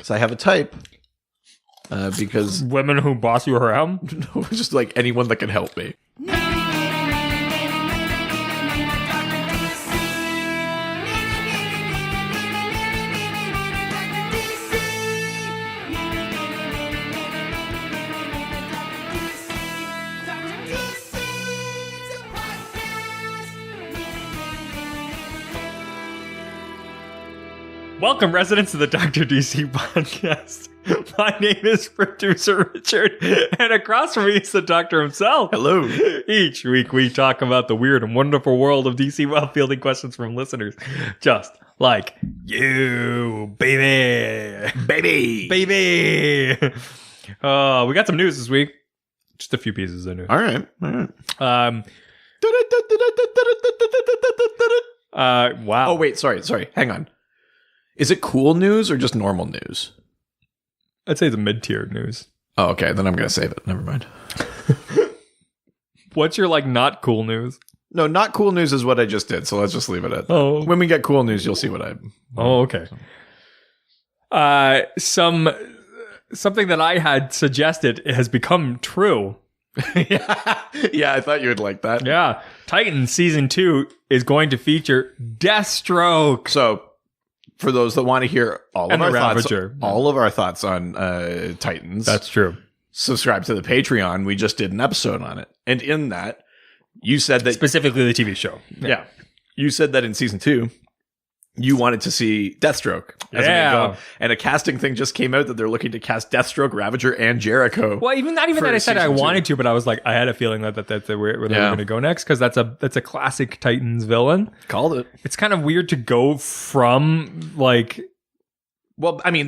because I have a type. Because women who boss you around? no, just like anyone that can help me. Welcome, residents of the Dr. DC podcast. My name is producer Richard, and across from me is the doctor himself. Hello. Each week we talk about the weird and wonderful world of DC while fielding questions from listeners. Just like you, baby. Baby. Baby. We got some news this week. Just a few pieces of news. All right. Wow. Oh, wait. Sorry. Hang on. Is it cool news or just normal news? I'd say the mid-tier news. Oh, okay. Then I'm going to save it. Never mind. What's your, not cool news? No, not cool news is what I just did. So let's just leave it at that. Oh. When we get cool news, you'll see what I... Oh, okay. Something that I had suggested has become true. Yeah, I thought you would like that. Yeah. Titans Season 2 is going to feature Deathstroke. So... for those that want to hear all of our thoughts on Titans, that's true. Subscribe to the Patreon. We just did an episode on it, and in that, you said that specifically the TV show. Yeah, you said that in season 2, you wanted to see Deathstroke as a main villain, and a casting thing just came out that they're looking to cast Deathstroke, Ravager, and Jericho. Well, not even that I said I wanted to, but I was like, I had a feeling that that's where they were going to go next, because that's a classic Titans villain. Called it. It's kind of weird to go from Well, I mean,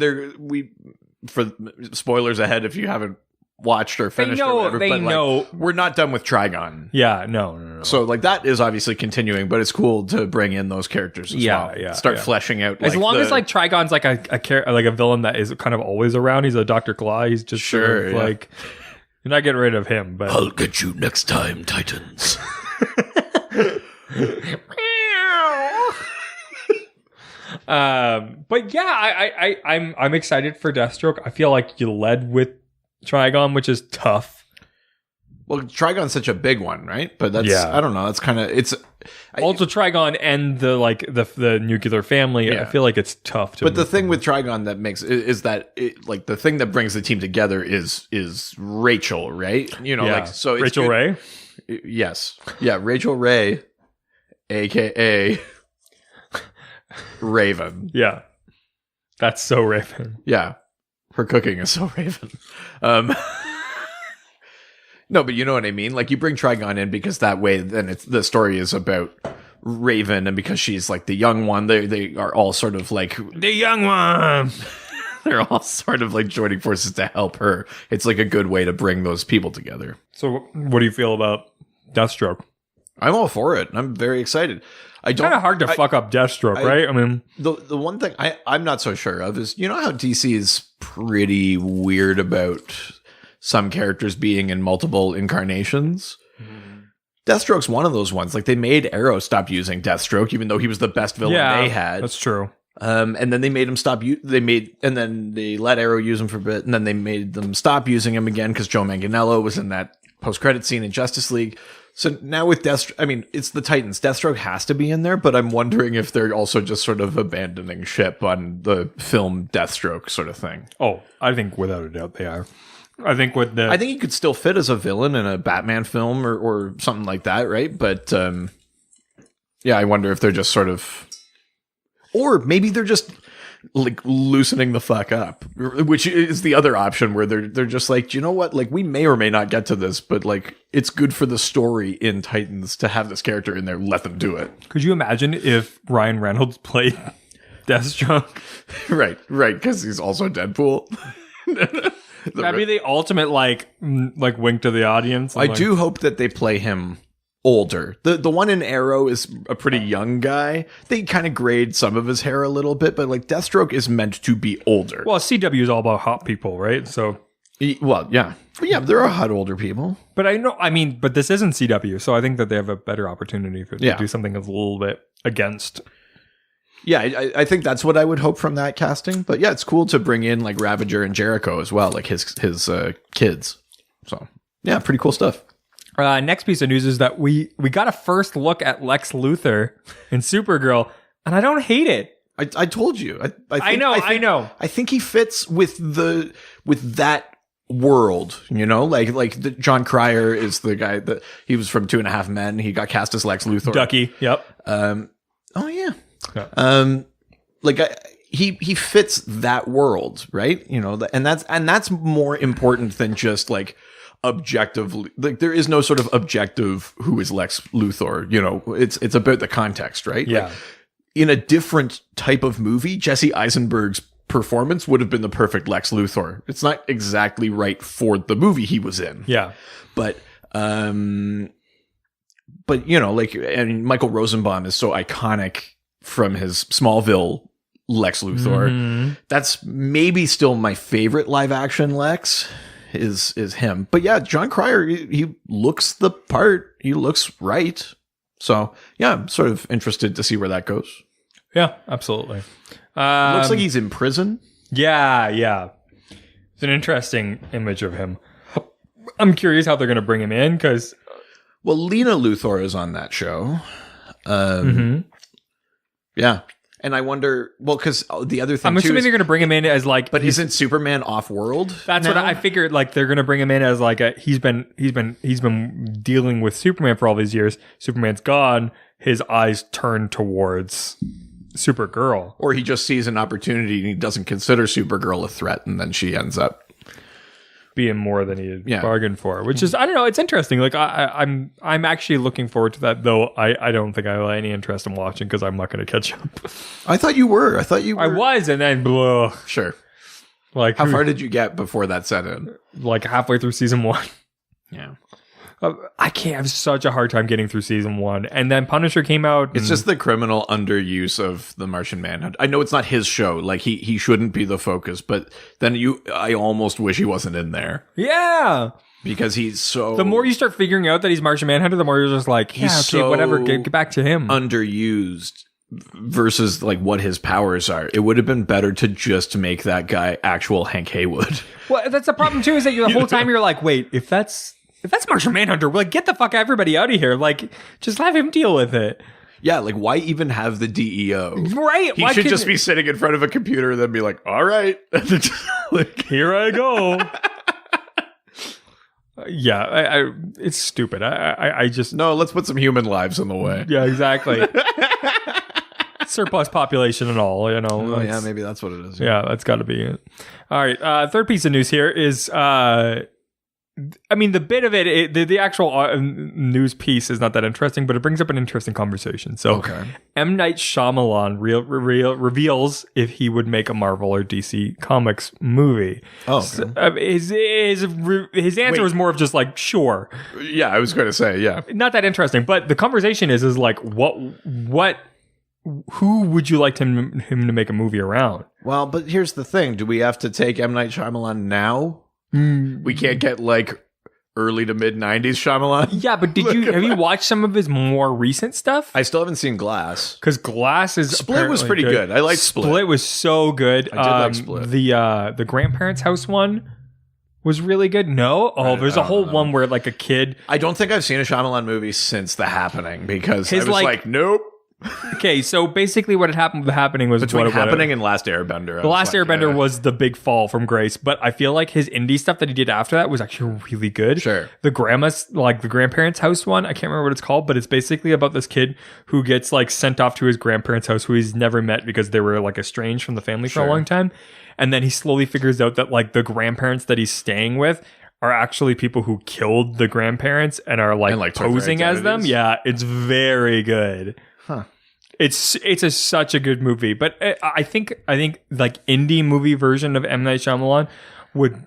for spoilers ahead if you haven't watched or finished or whatever, they know we're not done with Trigon. Yeah, no. So that is obviously continuing, but it's cool to bring in those characters as well. Yeah, start fleshing out. As long as Trigon's like a villain that is kind of always around. He's a Dr. Claw. He's just you're not getting rid of him. But I'll get you next time, Titans. But yeah, I'm excited for Deathstroke. I feel like you led with Trigon, which is tough. Well, Trigon's such a big one, right? But that's I don't know. That's kind of also Trigon and the nuclear family. Yeah. I feel like it's tough to. But the thing with Trigon that makes is that the thing that brings the team together is Rachel, right? So it's Rachel Ray. Yes, yeah, Rachel Ray, aka Raven. Yeah, that's so Raven. Yeah, her cooking is so Raven. No, but you know what I mean? You bring Trigon in because that way then the story is about Raven, and because she's the young one, they are all sort of the young one. They're all sort of joining forces to help her. It's a good way to bring those people together. So what do you feel about Deathstroke? I'm all for it. I'm very excited. It's kind of hard to fuck up Deathstroke, right? I mean, the one thing I'm not so sure of is, how DC is pretty weird about some characters being in multiple incarnations. Deathstroke's one of those ones. They made Arrow stop using Deathstroke, even though he was the best villain they had. That's true. And then they made him stop. And then they let Arrow use him for a bit, and then they made them stop using him again because Joe Manganiello was in that post-credit scene in Justice League. So now with Deathstroke, I mean, it's the Titans. Deathstroke has to be in there, but I'm wondering if they're also just sort of abandoning ship on the film Deathstroke sort of thing. Oh, I think without a doubt they are. I think he could still fit as a villain in a Batman film or something like that, right? But I wonder if they're just sort of, or maybe they're just loosening the fuck up, which is the other option where they're just you know what? We may or may not get to this, but it's good for the story in Titans to have this character in there. Let them do it. Could you imagine if Ryan Reynolds played Deathstroke? Right, because he's also Deadpool. That'd be the ultimate wink to the audience. I do hope that they play him older. The one in Arrow is a pretty young guy. They kind of grade some of his hair a little bit, but Deathstroke is meant to be older. Well, CW is all about hot people, right? So, yeah, there are hot older people. But but this isn't CW, so I think that they have a better opportunity to do something that's a little bit against. Yeah, I think that's what I would hope from that casting. But yeah, it's cool to bring in like Ravager and Jericho as well, like his kids. So yeah, pretty cool stuff. Next piece of news is that we got a first look at Lex Luthor in Supergirl, and I don't hate it. I told you. I know. I think he fits with that world, like John Cryer is the guy that he was from 2.5 Men. He got cast as Lex Luthor. Ducky. Yep. Oh yeah. He fits that world, right? And that's more important than just like objectively, like there is no sort of objective who is Lex Luthor. It's about the context, right? Yeah. Like, in a different type of movie, Jesse Eisenberg's performance would have been the perfect Lex Luthor. It's not exactly right for the movie he was in. Yeah. But and Michael Rosenbaum is so iconic from his Smallville Lex Luthor. Mm-hmm. That's maybe still my favorite live action Lex is him. But yeah, John Cryer, he looks the part. He looks right. So yeah, I'm sort of interested to see where that goes. Yeah, absolutely. Looks like he's in prison. Yeah. It's an interesting image of him. I'm curious how they're going to bring him in because... Well, Lena Luthor is on that show. Yeah. And I wonder, because the other thing I'm assuming they're going to bring him in as like... But isn't Superman off-world? That's now? What I figured, like they're going to bring him in as like he's been dealing with Superman for all these years. Superman's gone. His eyes turn towards Supergirl. Or he just sees an opportunity and he doesn't consider Supergirl a threat, and then she ends up being more than he had bargained for, which is, I don't know, it's interesting. Like I'm actually looking forward to that, though I don't think I have any interest in watching because I'm not going to catch up. I thought you were. I was, and then blah. Sure. Like how far did you get before that set in? Like halfway through season 1. Yeah. I can't have such a hard time getting through season 1, and then Punisher came out. It's just the criminal underuse of the Martian Manhunt. I know it's not his show; like he shouldn't be the focus. But then I almost wish he wasn't in there. Yeah, because he's so. The more you start figuring out that he's Martian Manhunter, the more you're just like, yeah, okay, so whatever, get back to him. Underused versus like what his powers are. It would have been better to just make that guy actual Hank Haywood. Well, that's the problem too. Is that the whole time you're like, wait, if that's Martian Manhunter, like, get the fuck everybody out of here. Like, just have him deal with it. Yeah, like, why even have the DEO? Right. He should just be sitting in front of a computer and then be like, all right. Like, here I go. Yeah, it's stupid. I just... No, let's put some human lives in the way. Yeah, exactly. Surplus population and all, Oh, yeah, maybe that's what it is. Yeah, that's got to be it. All right, third piece of news here is... I mean, the bit of it, the actual news piece is not that interesting, but it brings up an interesting conversation. So, M. Night Shyamalan reveals if he would make a Marvel or DC Comics movie. Oh, okay. His answer was more of just like, sure. Yeah, I was going to say, yeah. Not that interesting, but the conversation is like, who would you like him to make a movie around? Well, but here's the thing. Do we have to take M. Night Shyamalan now? We can't get like early to mid 90s Shyamalan. Yeah, but have you watched some of his more recent stuff? I still haven't seen Glass. Because Glass is Split was pretty good. I liked Split. Split was so good. I did like Split. The grandparents' house one was really good. No? There's a whole one where like a kid. I don't think I've seen a Shyamalan movie since The Happening because I was like nope. Okay, so basically what happening was between Happening and Last Airbender. The Last Airbender was the big fall from grace, but I feel like his indie stuff that he did after that was actually really good. Sure. The grandparents' house one, I can't remember what it's called, but it's basically about this kid who gets like sent off to his grandparents' house who he's never met because they were like estranged from the family for a long time. And then he slowly figures out that like the grandparents that he's staying with are actually people who killed the grandparents and are like posing as them. Yeah, it's very good. Huh. It's such a good movie, but I think like indie movie version of M. Night Shyamalan would,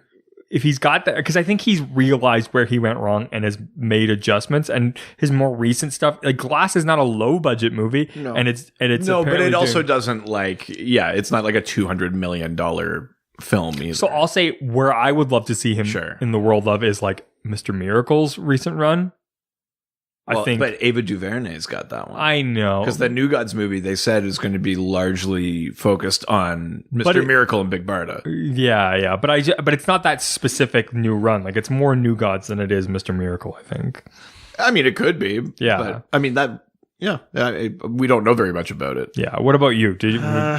if he's got that, because I think he's realized where he went wrong and has made adjustments. And his more recent stuff, like Glass, is not a low budget movie, and it's no, but it also doesn't it's not like a $200 million film either. So I'll say where I would love to see him in the world of is like Mr. Miracle's recent run. I think. But Ava DuVernay's got that one. I know. Because the New Gods movie, they said, is going to be largely focused on Mr. Miracle and Big Barda. Yeah. But it's not that specific new run. Like, it's more New Gods than it is Mr. Miracle, I think. I mean, it could be. Yeah. But, I mean, that... Yeah. We don't know very much about it. Yeah. What about you? Did you...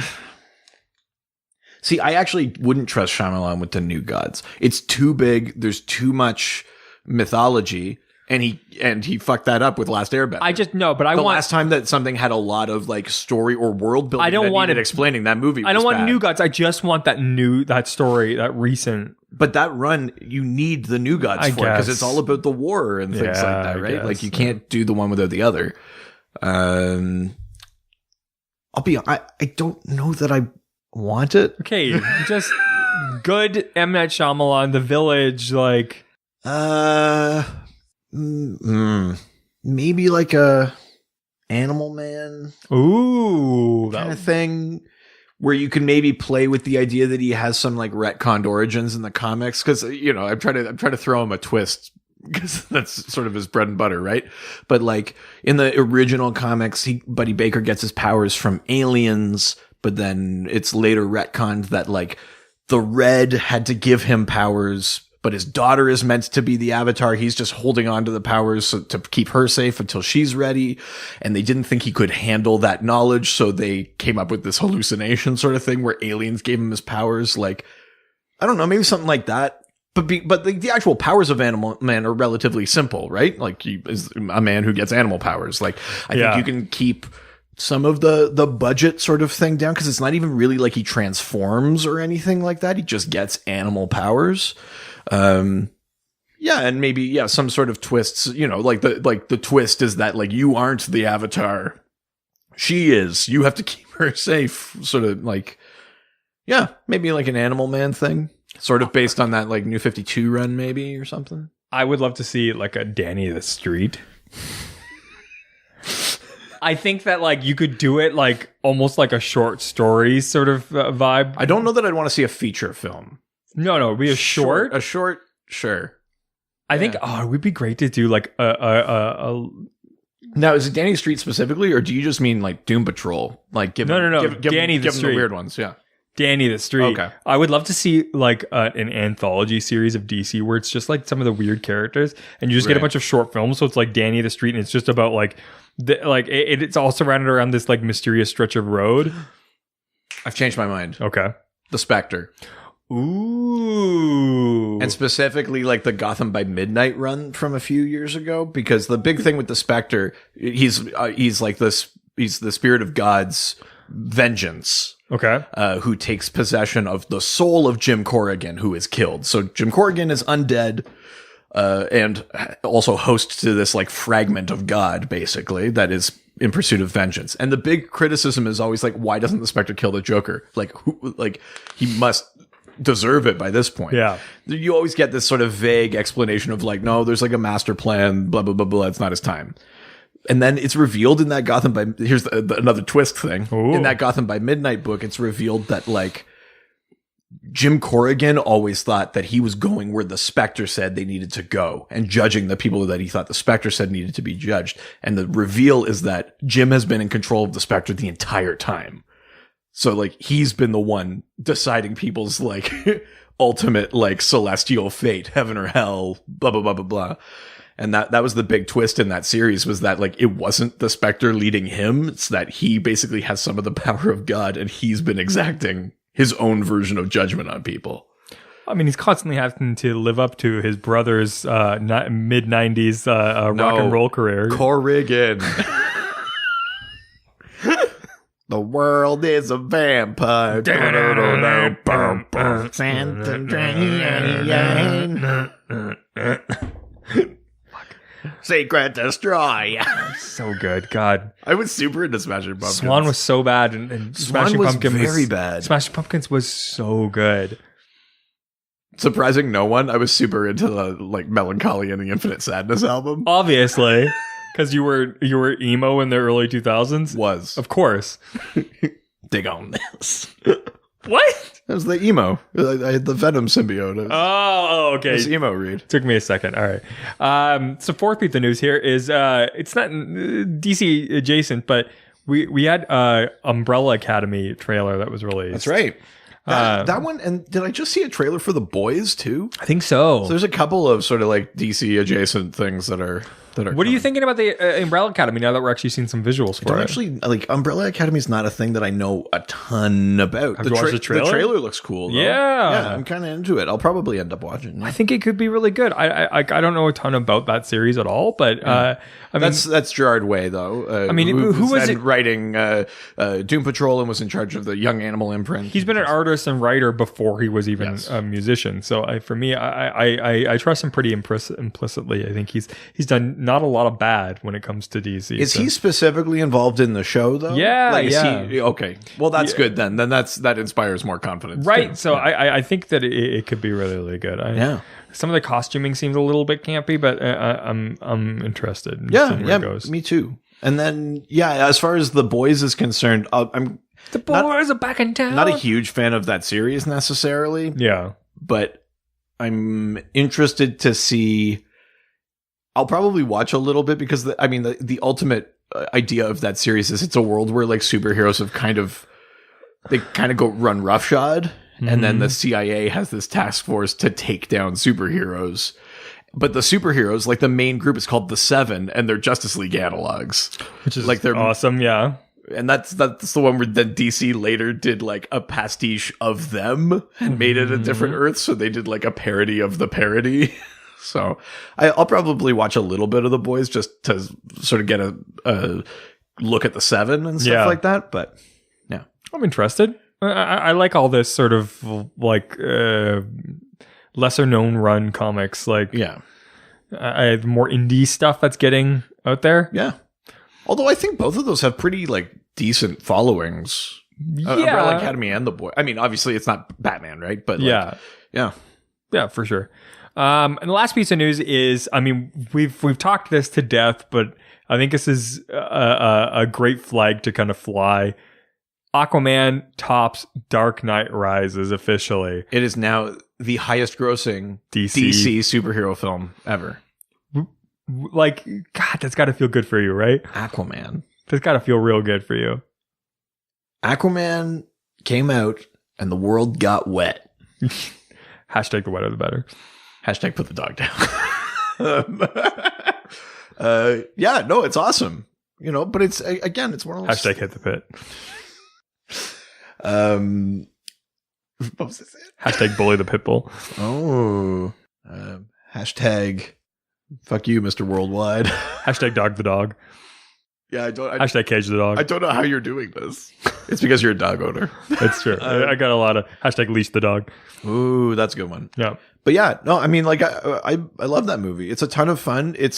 See, I actually wouldn't trust Shyamalan with the New Gods. It's too big. There's too much mythology. And he fucked that up with Last Airbender. The last time that something had a lot of like story or world building, I don't want it explaining that movie. I don't want bad. New Gods. I just want that story, that recent. But that run, you need the New Gods for because it's all about the war and things like that, right? Like you can't do the one without the other. I don't know that I want it. Okay, just good M. Night Shyamalan, The Village, like. Maybe like a Animal Man kind of thing where you can maybe play with the idea that he has some like retconned origins in the comics. Cause I'm trying to throw him a twist because that's sort of his bread and butter. Right. But like in the original comics, Buddy Baker gets his powers from aliens, but then it's later retconned that like the Red had to give him powers, but his daughter is meant to be the Avatar. He's just holding on to the powers to keep her safe until she's ready. And they didn't think he could handle that knowledge. So they came up with this hallucination sort of thing where aliens gave him his powers. Like, I don't know, maybe something like that. But the actual powers of Animal Man are relatively simple, right? Like he is a man who gets animal powers. Like I think you can keep some of the budget sort of thing down because it's not even really like he transforms or anything like that. He just gets animal powers. And maybe some sort of twists, like the twist is that like you aren't the Avatar, she is, you have to keep her safe, sort of like maybe like an Animal Man thing, sort of based on that like New 52 run maybe or something. I would love to see like a Danny the Street. I think that like you could do it like almost like a short story sort of vibe. I don't know that I'd want to see a feature film. No, it'd be a short. A short, sure. I think it would be great to do like a Now, is it Danny Street specifically, or do you just mean like Doom Patrol? Like give Danny the Street. The weird ones, yeah. Danny the Street. Okay. I would love to see like an anthology series of DC where it's just like some of the weird characters, and you just get a bunch of short films. So it's like Danny the Street, and it's just about like it's all surrounded around this like mysterious stretch of road. I've changed my mind. Okay. The Spectre. Ooh. And specifically like the Gotham by Midnight run from a few years ago, because the big thing with the Spectre, he's like this, he's the spirit of God's vengeance. Okay. Who takes possession of the soul of Jim Corrigan, who is killed. So Jim Corrigan is undead, and also host to this like fragment of God, basically, that is in pursuit of vengeance. And the big criticism is always like, why doesn't the Spectre kill the Joker? Like, he must deserve it by this point. Yeah. You always get this sort of vague explanation of like, no, there's like a master plan, blah, blah, blah, blah. It's not his time. And then it's revealed in that Gotham by, here's another twist thing. Ooh. In that Gotham by Midnight book, it's revealed that like Jim Corrigan always thought that he was going where the Spectre said they needed to go and judging the people that he thought the Spectre said needed to be judged. And the reveal is that Jim has been in control of the Spectre the entire time. So like he's been the one deciding people's like ultimate like celestial fate, heaven or hell, blah, blah, blah, blah, blah. And that was the big twist in that series, was that like it wasn't the Spectre leading him. It's that he basically has some of the power of God and he's been exacting his own version of judgment on people. I mean, he's constantly having to live up to his brother's mid-90s rock and roll career. Corrigan. The world is a vampire. Secret Destroy. So good. God. I was super into Smashing Pumpkins. Swan was so bad. And Smashing Pumpkins was very bad. Smashing Pumpkins was so good. Surprising no one, I was super into the like Melancholy and the Infinite Sadness album. Obviously. Because you were emo in the early 2000s? Was. Of course. Dig on this. What? That was the emo. I had the Venom symbiote. Oh, okay. It was emo Reed. Took me a second. All right. So fourth piece of news here is it's not DC adjacent, but we had Umbrella Academy trailer that was released. That's right. That one, and did I just see a trailer for The Boys too? I think so. So there's a couple of sort of like DC adjacent things that are. What are you thinking about the Umbrella Academy now that we're actually seeing some visuals for it? Actually, like Umbrella Academy is not a thing that I know a ton about. Have you watched the trailer? The trailer looks cool. Though. Yeah, I'm kind of into it. I'll probably end up watching it. I think it could be really good. I don't know a ton about that series at all, but I mean, that's Gerard Way though. I mean, who was it writing Doom Patrol and was in charge of the Young Animal imprint? He's been an artist and writer before he was even a musician. So for me, I trust him pretty implicitly. I think he's done not a lot of bad when it comes to DC. Is he specifically involved in the show though? Yeah, Okay. Well, that's good then. Then that inspires more confidence. Right. Too. So I think that it could be really, really good. Some of the costuming seems a little bit campy, but I'm interested in seeing where it goes. Me too. And then as far as The Boys is concerned, I'm the boys are back in town. Not a huge fan of that series necessarily. Yeah. But I'm interested to see. I'll probably watch a little bit because the ultimate idea of that series is it's a world where like superheroes have kind of go run roughshod, and then the CIA has this task force to take down superheroes. But the superheroes, like the main group, is called the Seven, and they're Justice League analogs, which is like they're awesome. Yeah. And that's the one where then DC later did like a pastiche of them and made it a different Earth. So they did like a parody of the parody. So I'll probably watch a little bit of The Boys just to sort of get a look at the Seven and stuff like that. But yeah, I'm interested. I like all this sort of like lesser known run comics. Like I have more indie stuff that's getting out there. Yeah. Although I think both of those have pretty like decent followings. Umbrella Academy and The Boy. I mean, obviously it's not Batman, right? But like, yeah, for sure. And the last piece of news is, I mean, we've talked this to death, but I think this is a great flag to kind of fly. Aquaman tops Dark Knight Rises officially. It is now the highest grossing DC superhero film ever. Like, God, that's got to feel good for you, right? Aquaman. That's got to feel real good for you. Aquaman came out and the world got wet. Hashtag the wetter the better. Hashtag put the dog down. It's awesome. But it's, again, it's one of those... Hashtag hit the pit. What was it? Hashtag bully the pitbull. Oh. Hashtag fuck you, Mr. Worldwide. Hashtag dog the dog. Yeah, hashtag cage the dog. I don't know how you're doing this. It's because you're a dog owner. That's true. I got a lot of hashtag leash the dog. Ooh, that's a good one. Yeah. But yeah, no, I mean, like I love that movie. It's a ton of fun. It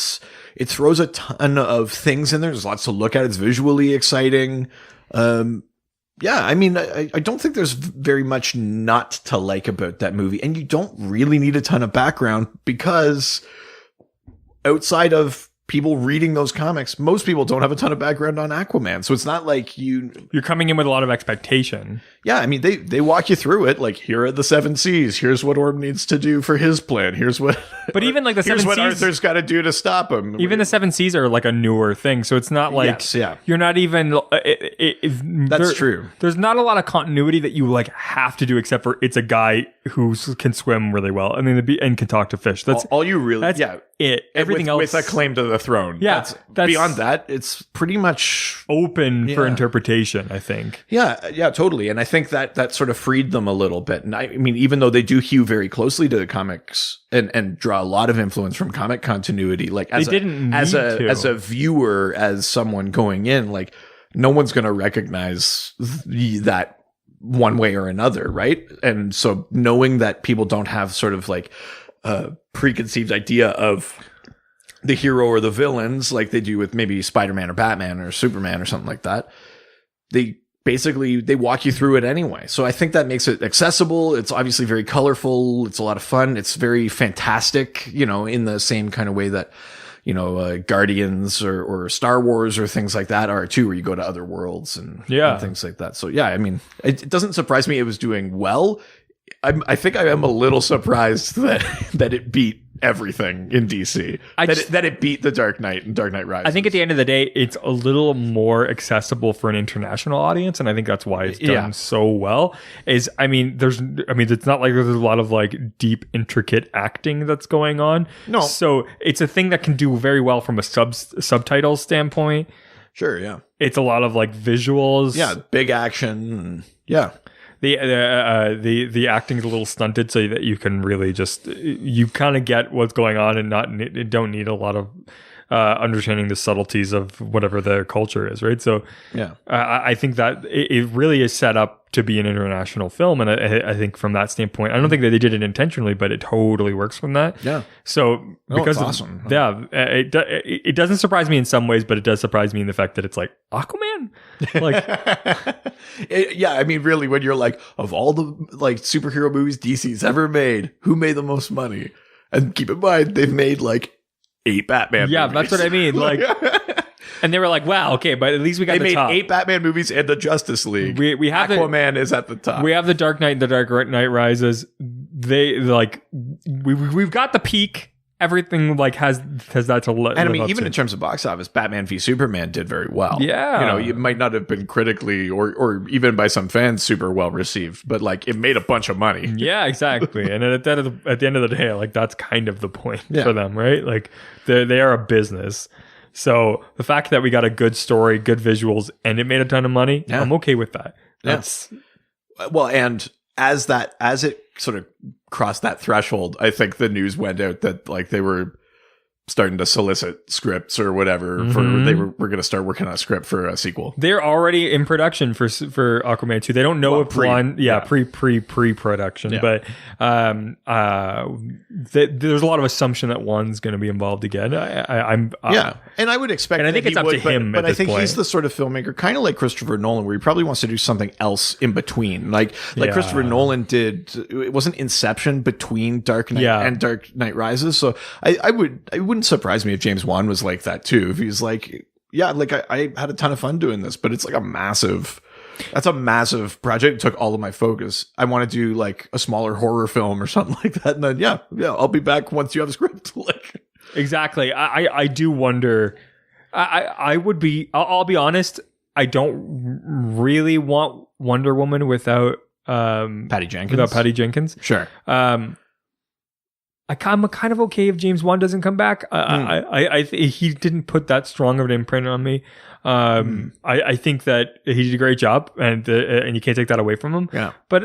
throws a ton of things in there. There's lots to look at. It's visually exciting. I mean, I don't think there's very much not to like about that movie. And you don't really need a ton of background because outside of people reading those comics, most people don't have a ton of background on Aquaman. So it's not like you're coming in with a lot of expectation. Yeah, I mean, they walk you through it. Like, here are the 7 Seas. Here's what Orm needs to do for his plan. Here's what... But even like the 7 Seas... Here's what Arthur's got to do to stop him. Even the 7 Seas are like a newer thing. So it's not like... Yes, yeah. You're not even... That's true. There's not a lot of continuity that you like have to do except for it's a guy who can swim really well. I mean, and can talk to fish. That's all you really... That's it. Everything else... With a claim to the throne. Yeah. That's beyond that, it's pretty much... open for interpretation, I think. Yeah, totally. And I think that sort of freed them a little bit. And I mean, even though they do hew very closely to the comics and draw a lot of influence from comic continuity, like as a viewer, as someone going in, like no one's going to recognize that one way or another, right? And so knowing that people don't have sort of like a preconceived idea of the hero or the villains like they do with maybe Spider-Man or Batman or Superman or something like that, they walk you through it anyway. So I think that makes it accessible. It's obviously very colorful. It's a lot of fun. It's very fantastic, in the same kind of way that, Guardians or Star Wars or things like that are too, where you go to other worlds and things like that. So yeah, I mean, it doesn't surprise me it was doing well. I think I am a little surprised that it beat everything in DC. That it beat The Dark Knight and Dark Knight Rises. I think at the end of the day, it's a little more accessible for an international audience, and I think that's why it's done so well. It's not like there's a lot of like deep, intricate acting that's going on. No, so it's a thing that can do very well from a subtitle standpoint. Sure, yeah. It's a lot of like visuals. Yeah, big action. Yeah. The acting is a little stunted, so that you can really just you kind of get what's going on and don't need a lot of understanding the subtleties of whatever their culture is, right? So yeah, I think that it really is set up to be an international film, and I think from that standpoint, I don't think that they did it intentionally, but it totally works from that. Yeah. So because it's awesome. It doesn't surprise me in some ways, but it does surprise me in the fact that it's like Aquaman, like. I mean, really, when you're like, of all the like superhero movies DC's ever made, who made the most money? And keep in mind, they've made like 8 Batman movies. Yeah, that's what I mean. Like, and they were like, wow, okay, but at least we got the top. They made 8 Batman movies and the Justice League. We have Aquaman is at the top. We have the Dark Knight and the Dark Knight Rises. They like we've got the peak. Everything like has that to live and I mean, up even to. In terms of box office, Batman v Superman did very well. Yeah, it might not have been critically or even by some fans super well received, but like it made a bunch of money. Yeah, exactly. And at the end of the day, like that's kind of the point for them, right? Like they are a business. So the fact that we got a good story, good visuals, and it made a ton of money, I'm okay with that. That's well, and as it sort of crossed that threshold, I think the news went out that like they were starting to solicit scripts or whatever we're going to start working on a script for a sequel. They're already in production for Aquaman 2. They don't know if pre-production, but there's a lot of assumption that one's going to be involved again. And I would expect, and I think it's up to him. But I think he's the sort of filmmaker, kind of like Christopher Nolan, where he probably wants to do something else in between. Like Christopher Nolan did. It wasn't Inception between Dark Knight and Dark Knight Rises. So it wouldn't surprise me if James Wan was like that too. If he's like, I had a ton of fun doing this, but it's like that's a massive project. It took all of my focus. I want to do like a smaller horror film or something like that. And then, I'll be back once you have a script. Like, exactly. I do wonder, I'll be honest. I don't really want Wonder Woman without, Patty Jenkins. Without Patty Jenkins. Sure. I'm kind of okay if James Wan doesn't come back. He didn't put that strong of an imprint on me. I think that he did a great job, and you can't take that away from him. Yeah. But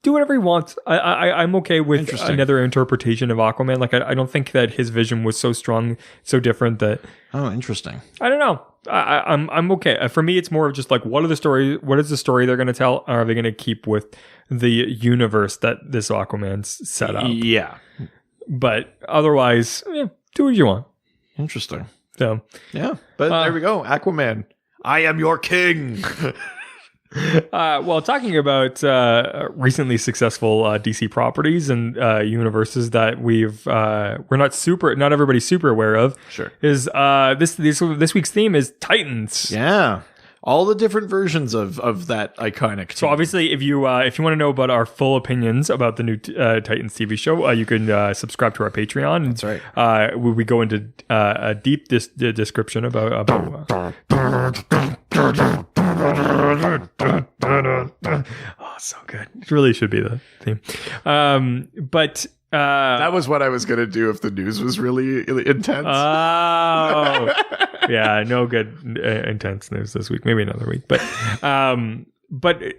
do whatever he wants. I'm okay with another interpretation of Aquaman. Like I don't think that his vision was so strong, so different that. Oh, interesting. I don't know. I'm okay. For me, it's more of just like, what is the story they're going to tell? Or are they going to keep with the universe that this Aquaman's set up? Yeah. But otherwise, do what you want. Interesting. So yeah, but there we go. Aquaman. I am your king. Well, talking about recently successful DC properties and universes that we're not everybody's super aware of. Sure. Is this week's theme is Titans. Yeah. All the different versions of that iconic. So obviously, if you want to know about our full opinions about the new Titans TV show, you can subscribe to our Patreon. That's right. We go into a deep description about oh, so good. It really should be the theme. But that was what I was going to do if the news was really intense. Oh, yeah, no good intense news this week. Maybe another week, but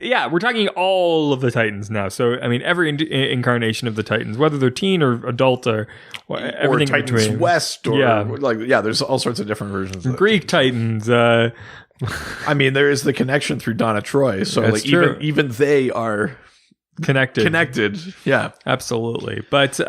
yeah, we're talking all of the Titans now. So I mean, every incarnation of the Titans, whether they're teen or adult or everything or Titans in between. West, or there's all sorts of different versions. Of Greek Titans. I mean, there is the connection through Donna Troy, so That's like true. even they are connected. Yeah, absolutely. But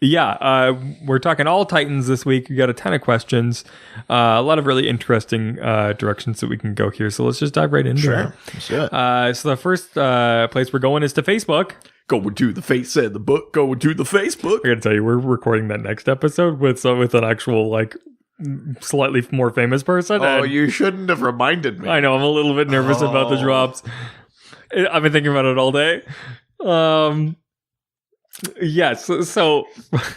We're talking all Titans this week. We got a ton of questions, a lot of really interesting directions that we can go here. So let's just dive right into it. Let's do it. So the first place we're going is to Facebook. Go to the face, said the book. Go to the Facebook. I gotta tell you, we're recording that next episode with an actual like slightly more famous person. Oh, and you shouldn't have reminded me. I know I'm a little bit nervous about the drops. I've been thinking about it all day. Yes, so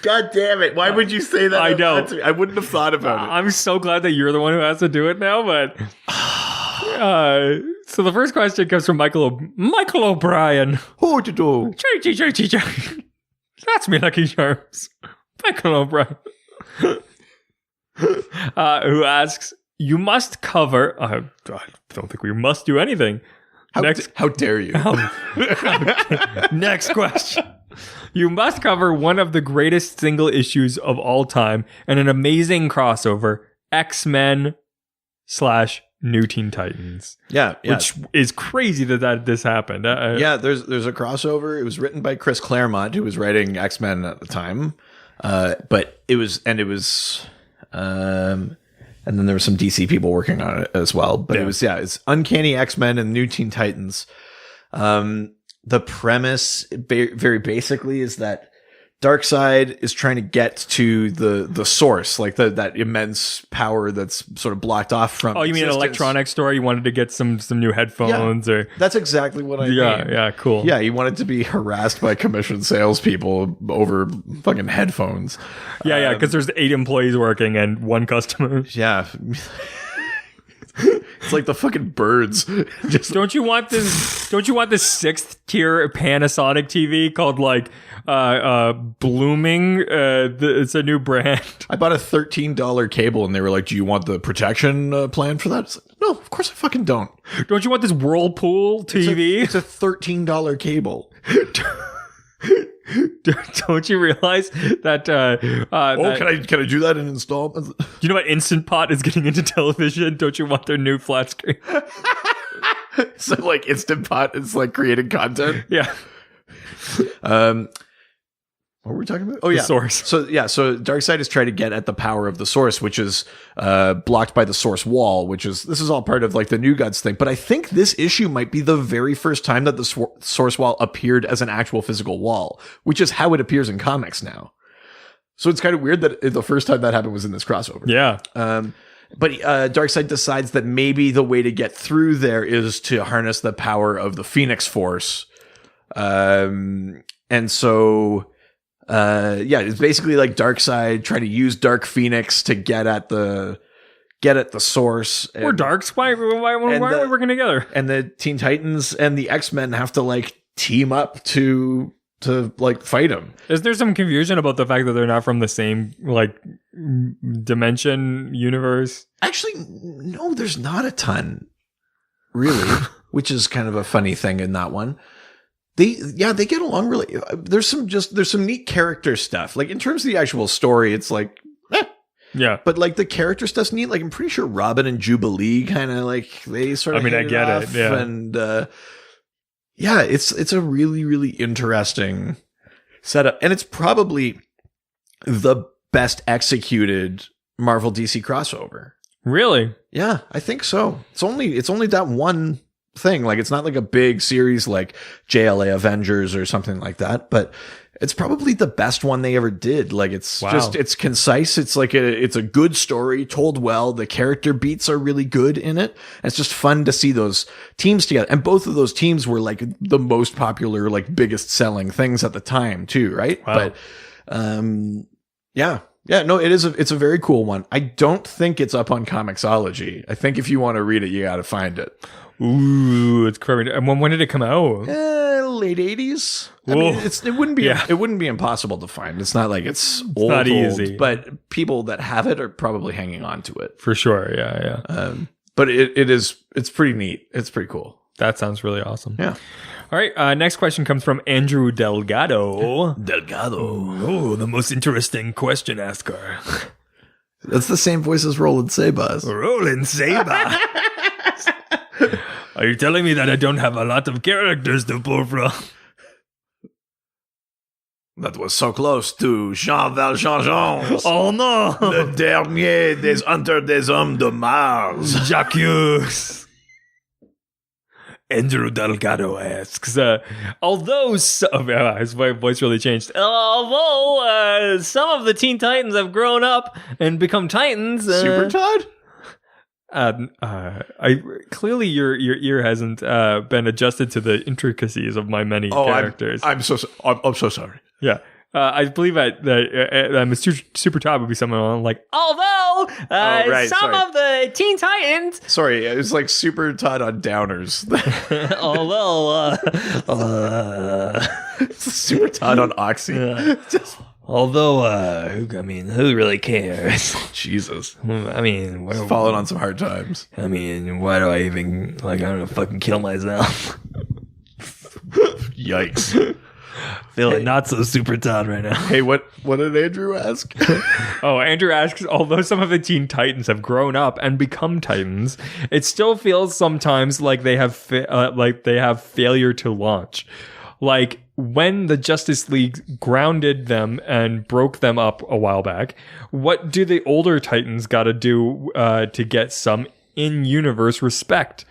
God damn it! Why would you say that? I know. I wouldn't have thought about it. I'm so glad that you're the one who has to do it now. But so the first question comes from Michael O'Brien. Who to do? That's me, Lucky Charms. Michael O'Brien, who asks, "You must cover." I don't think we must do anything. How dare you? Next question. You must cover one of the greatest single issues of all time and an amazing crossover, X-Men / New Teen Titans. Yeah. Which is crazy that this happened. There's a crossover. It was written by Chris Claremont, who was writing X-Men at the time. And then there were some DC people working on it as well. But it's Uncanny X-Men and New Teen Titans. The premise, very basically, is that Darkseid is trying to get to the source, like that immense power that's sort of blocked off from. Oh, you mean an electronics store? You wanted to get some new headphones, or that's exactly what I mean. Yeah, cool. Yeah, he wanted to be harassed by commissioned salespeople over fucking headphones. Yeah, because there's 8 employees working and 1 customer. Yeah. It's like the fucking birds. Don't you want this 6th tier Panasonic TV called like Blooming? It's a new brand. I bought a $13 cable and they were like, "Do you want the protection plan for that?" It's like, no, of course I fucking don't. Don't you want this Whirlpool TV? It's a $13 cable. Don't you realize that? Can I do that in installments? You know what? Instant Pot is getting into television. Don't you want their new flat screen? So like Instant Pot is like creating content. Yeah. What were we talking about? Oh, yeah. The source. So Darkseid is trying to get at the power of the source, which is blocked by the source wall, this is all part of like the New Gods thing. But I think this issue might be the very first time that the source wall appeared as an actual physical wall, which is how it appears in comics now. So it's kind of weird that the first time that happened was in this crossover. Yeah. But Darkseid decides that maybe the way to get through there is to harness the power of the Phoenix Force. And so... it's basically like Darkseid trying to use Dark Phoenix to get at the source. We're Darks. Why are we working together? And the Teen Titans and the X-Men have to like team up to like fight him. Is there some confusion about the fact that they're not from the same like dimension universe? Actually, no, there's not a ton, really, which is kind of a funny thing in that one. They get along really. There's some neat character stuff. Like in terms of the actual story, it's like, yeah. But like the character stuff's neat. Like I'm pretty sure Robin and Jubilee kind of like they sort of. I get it. Yeah. And it's a really really interesting setup, and it's probably the best executed Marvel DC crossover. Really? Yeah, I think so. It's only that one thing. Like it's not like a big series like JLA Avengers or something like that, but it's probably the best one they ever did. Like it's it's concise. It's like it's a good story told well. The character beats are really good in it. And it's just fun to see those teams together. And both of those teams were like the most popular, like biggest selling things at the time too. Right. Wow. But, no, it's a very cool one. I don't think it's up on Comixology. I think if you want to read it, you got to find it. Ooh, it's crazy. And when did it come out? Late 80s. I mean, it wouldn't be impossible to find. It's not like it's not easy, but people that have it are probably hanging on to it for sure. Yeah. But it's pretty neat. It's pretty cool. That sounds really awesome. Yeah. All right. Next question comes from Andrew Delgado. Oh, the most interesting question asker. That's the same voice as Roland Sabas. Roland Sabas. Are you telling me that I don't have a lot of characters to pull from? That was so close to Jean Valjean. Oh no! Le dernier des hunters des hommes de Mars. Jacques. Andrew Delgado asks, although his voice really changed. Although some of the Teen Titans have grown up and become Titans, Super Todd? I clearly your ear hasn't been adjusted to the intricacies of my many characters. I'm so sorry. Yeah. I believe that Super Todd would be someone like, although some of the Teen Titans. Sorry, it was like Super Todd on Downers. Although, Super Todd on Oxy. Although, who really cares? Jesus. I mean, Falling on some hard times. I mean, why do I even, I don't know, fucking kill myself? Yikes. Feeling not so Super Todd right now. Hey, what did Andrew ask? Andrew asks, although some of the Teen Titans have grown up and become Titans, it still feels sometimes like they have failure to launch. Like when the Justice League grounded them and broke them up a while back, what do the older Titans got to do to get some in-universe respect?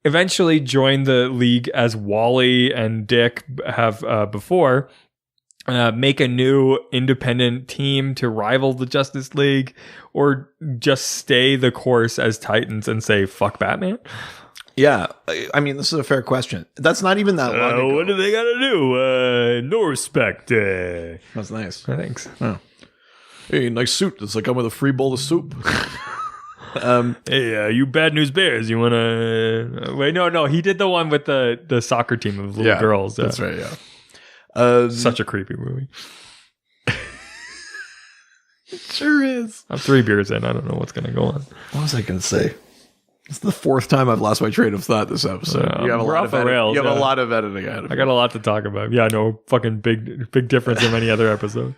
Eventually join the League as Wally and Dick have before, make a new independent team to rival the Justice League, or just stay the course as Titans and say, fuck Batman? Yeah, I mean, this is a fair question. That's not even that long ago. What do they got to do? No respect. That's nice. Thanks. Oh. Hey, nice suit. It's like I'm with a free bowl of soup. Hey, you Bad News Bears, you want to... wait, no, he did the one with the soccer team of little girls. That's right, yeah. Such a creepy movie. It sure is. I'm 3 beers in. I don't know what's going to go on. What was I going to say? It's the 4th time I've lost my train of thought this episode. You have a lot of rails, a lot of editing ahead of I got a lot to talk about. Yeah, no fucking big difference in any other episode.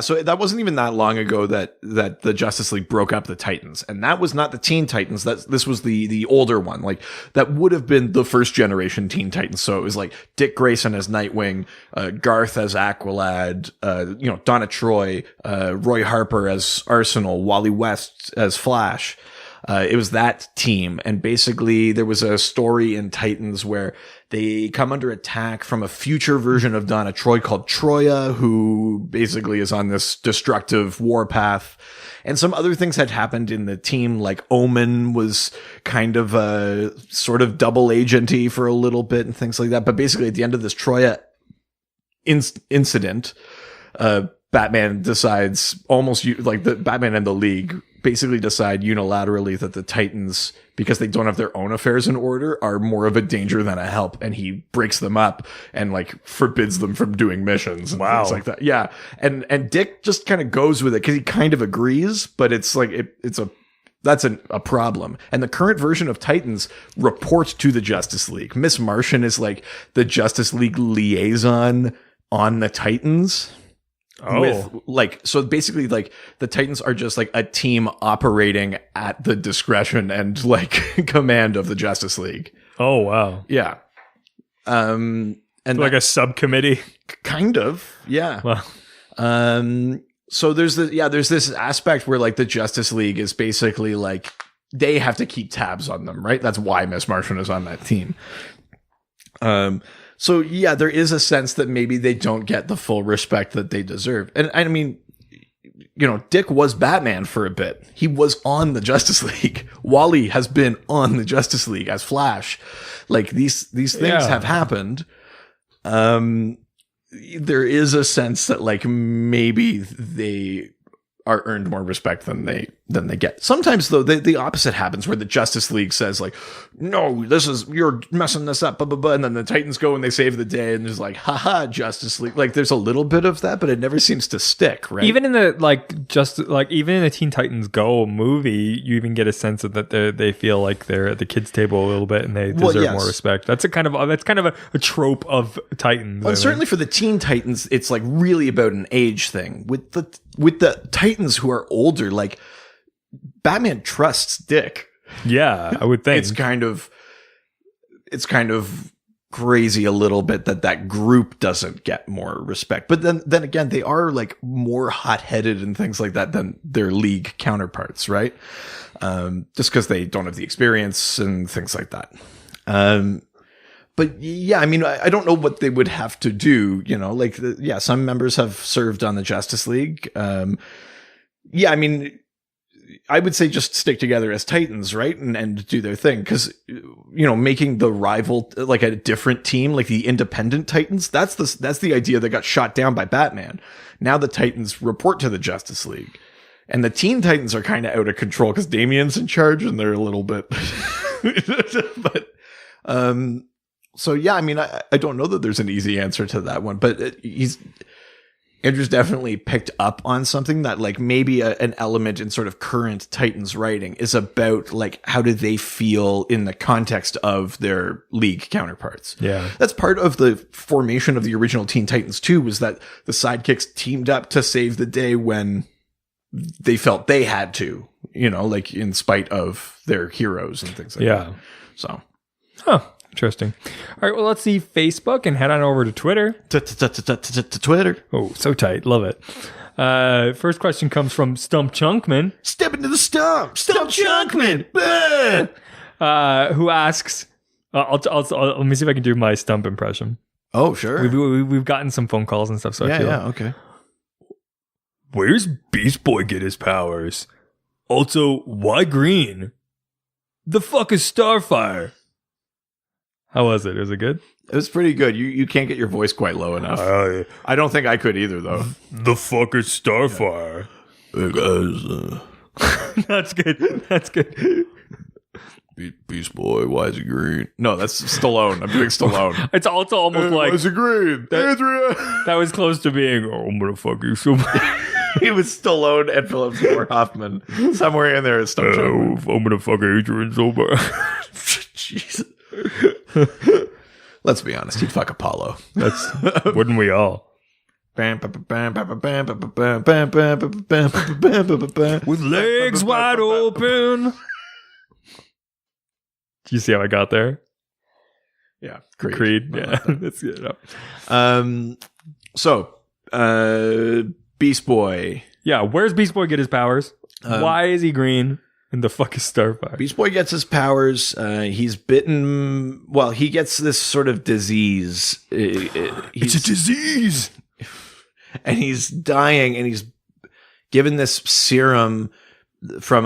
So that wasn't even that long ago that the Justice League broke up the Titans, and that was not the Teen Titans. This was the older one. Like that would have been the first generation Teen Titans. So it was like Dick Grayson as Nightwing, Garth as Aqualad, Donna Troy, Roy Harper as Arsenal, Wally West as Flash. It was that team, and basically there was a story in Titans where they come under attack from a future version of Donna Troy called Troya, who basically is on this destructive warpath. And some other things had happened in the team, like Omen was kind of a sort of double agenty for a little bit and things like that. But basically at the end of this Troya incident, Batman decides Batman and the League basically decide unilaterally that the Titans, because they don't have their own affairs in order, are more of a danger than a help, and he breaks them up and forbids them from doing missions and things like that. Yeah. And Dick just kind of goes with it because he kind of agrees, but it's like that's a problem. And the current version of Titans reports to the Justice League. Miss Martian is like the Justice League liaison on the Titans. So basically the Titans are just like a team operating at the discretion and command of the Justice League. Oh, wow. Yeah. And like a subcommittee? Kind of. Yeah. Wow. So there's this aspect where the Justice League is basically they have to keep tabs on them, right? That's why Miss Martian is on that team. So yeah, there is a sense that maybe they don't get the full respect that they deserve. And I mean, Dick was Batman for a bit. He was on the Justice League. Wally has been on the Justice League as Flash. These things have happened. There is a sense that maybe they are earned more respect than they get. Sometimes though, the opposite happens where the Justice League says no, you're messing this up, blah, blah, blah. And then the Titans go and they save the day and there's haha, Justice League. There's a little bit of that, but it never seems to stick, right? Even in the even in the Teen Titans Go movie, you even get a sense of that they feel like they're at the kids' table a little bit and they deserve more respect. That's kind of a trope of Titans. Well, certainly for the Teen Titans, it's really about an age thing. With the Titans who are older, Batman trusts Dick. Yeah, I would think it's kind of crazy a little bit that group doesn't get more respect. But then again, they are like more hot-headed and things like that than their league counterparts, right? Just because they don't have the experience and things like that. But yeah, I mean, I don't know what they would have to do, like, some members have served on the Justice League. Yeah, I mean, I would say just stick together as Titans, right? And do their thing. Because, making the rival like a different team, like the independent Titans, that's the idea that got shot down by Batman. Now the Titans report to the Justice League. And the Teen Titans are kind of out of control because Damian's in charge and they're a little bit. But, so yeah, I mean, I don't know that there's an easy answer to that one, but Andrew's definitely picked up on something that like maybe an element in sort of current Titans writing is about like, how do they feel in the context of their league counterparts? Yeah. That's part of the formation of the original Teen Titans too, was that the sidekicks teamed up to save the day when they felt they had to, like in spite of their heroes and things like that. So. Huh. Interesting. All right, well, let's see Facebook and head on over to Twitter. Twitter. Oh, so tight. Love it. First question comes from Stump Chunkman. Step into the stump. Stump Chunkman. Who asks, let me see if I can do my Stump impression. Oh, sure. We've gotten some phone calls and stuff. So okay. Where's Beast Boy get his powers? Also, why green? The fuck is Starfire? How was it? Was it good? It was pretty good. You can't get your voice quite low enough. I don't think I could either, though. The fuck is Starfire? Yeah. Hey guys, That's good. That's good. Beast Boy, why is he green? No, that's Stallone. I'm doing Stallone. It's also almost Why like is he green? that was close to being, I'm gonna fuck you so much. It was Stallone and Philip Seymour Hoffman. Somewhere in there is Stump Chunkman. I'm gonna fuck Adrian so much. Jesus. Let's be honest, he'd fuck Apollo. Wouldn't we all? With Legs wide open. Do you see how I got there? Yeah, Creed. Yeah, that's good. So, Beast Boy. Yeah, where's Beast Boy get his powers? Why is he green? And the fuck is Starfire? Beast Boy gets his powers. He's bitten. Well, he gets this sort of disease. It's a disease. And he's dying, and he's given this serum from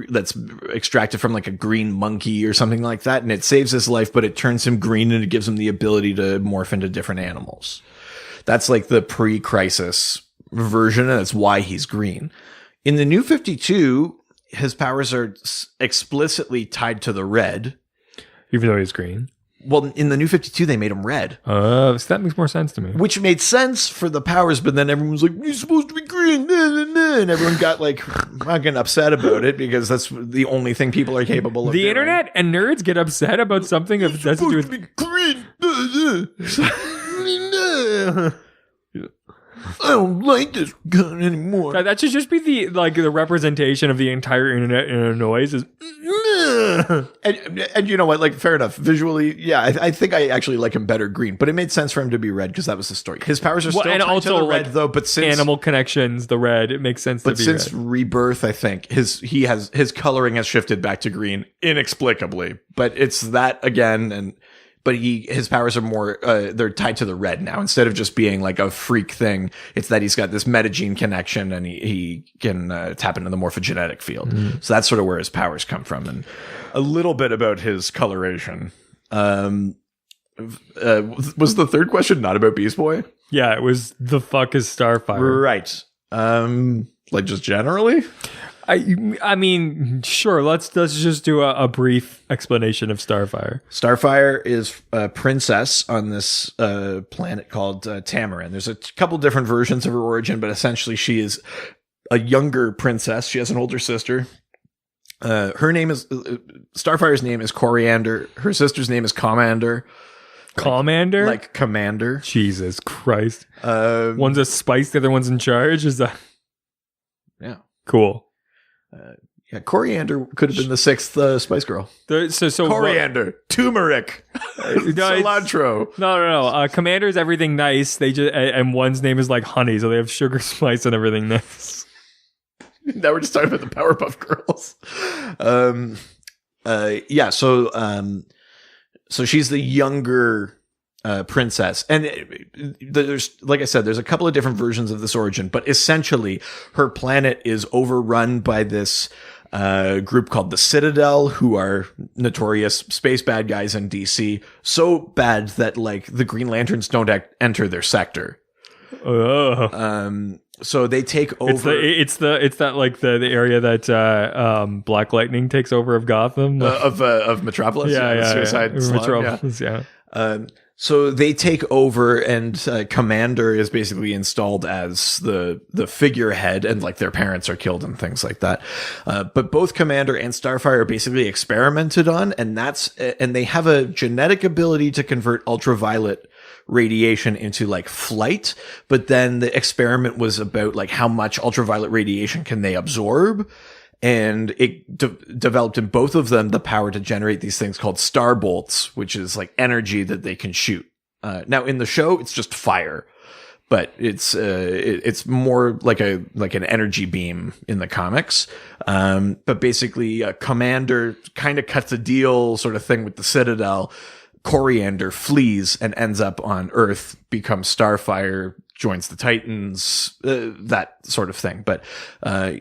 that's extracted from like a green monkey or something like that, and it saves his life, but it turns him green and it gives him the ability to morph into different animals. That's like the pre-crisis version, and that's why he's green. In the New 52, his powers are explicitly tied to the red. Even though he's green. Well, in the New 52, they made him red. So that makes more sense to me. Which made sense for the powers, but then everyone was like, you're supposed to be green. Nah, nah, nah. And everyone got like fucking upset about it because that's the only thing people are capable of doing. The internet and nerds get upset about something that has to do with... green. I don't like this gun anymore. That should just be the representation of the entire internet in a noise. Is and you know what? Like, fair enough. Visually, yeah, I think I actually like him better green, but it made sense for him to be red because that was the story. His powers are still and tied also to the red, like though. But since animal connections, the red, it makes sense. But to be since red. Rebirth, I think his coloring has shifted back to green inexplicably. But it's that again, but his powers are more they're tied to the red now instead of just being like a freak thing. It's that he's got this metagene connection and he can tap into the morphogenetic field. So that's sort of where his powers come from. And a little bit about his coloration. Was the third question not about Beast Boy? Yeah, it was the fuck is Starfire. Right. Like just generally? I mean, sure. Let's just do a brief explanation of Starfire. Starfire is a princess on this planet called Tamaran. There's a couple different versions of her origin, but essentially she is a younger princess. She has an older sister. Her name is Starfire's name is Coriander. Her sister's name is Commander. Commander? Like Commander. Jesus Christ. One's a spice, the other one's in charge. Is that? Yeah. Cool. Yeah, coriander could have been the sixth Spice Girl. Coriander, turmeric, cilantro. No. Commander's everything nice. They just and one's name is like Honey, so they have sugar, spice, and everything nice. Now we're just talking about the Powerpuff Girls. So she's the younger princess, and there's, like I said, there's a couple of different versions of this origin, but essentially her planet is overrun by this group called the Citadel, who are notorious space bad guys in DC. So bad that like the Green Lanterns don't enter their sector. So they take over. It's that like the area that Black Lightning takes over of Gotham of Metropolis. Metropolis. Yeah. So they take over, and Commander is basically installed as the figurehead, and like their parents are killed and things like that. But both Commander and Starfire are basically experimented on, and they have a genetic ability to convert ultraviolet radiation into like flight. But then the experiment was about like how much ultraviolet radiation can they absorb. And it developed in both of them the power to generate these things called star bolts, which is like energy that they can shoot. Now in the show, it's just fire, but it's more like an energy beam in the comics. But basically, Commander kind of cuts a deal sort of thing with the Citadel. Coriander flees and ends up on Earth, becomes Starfire, joins the Titans, that sort of thing. But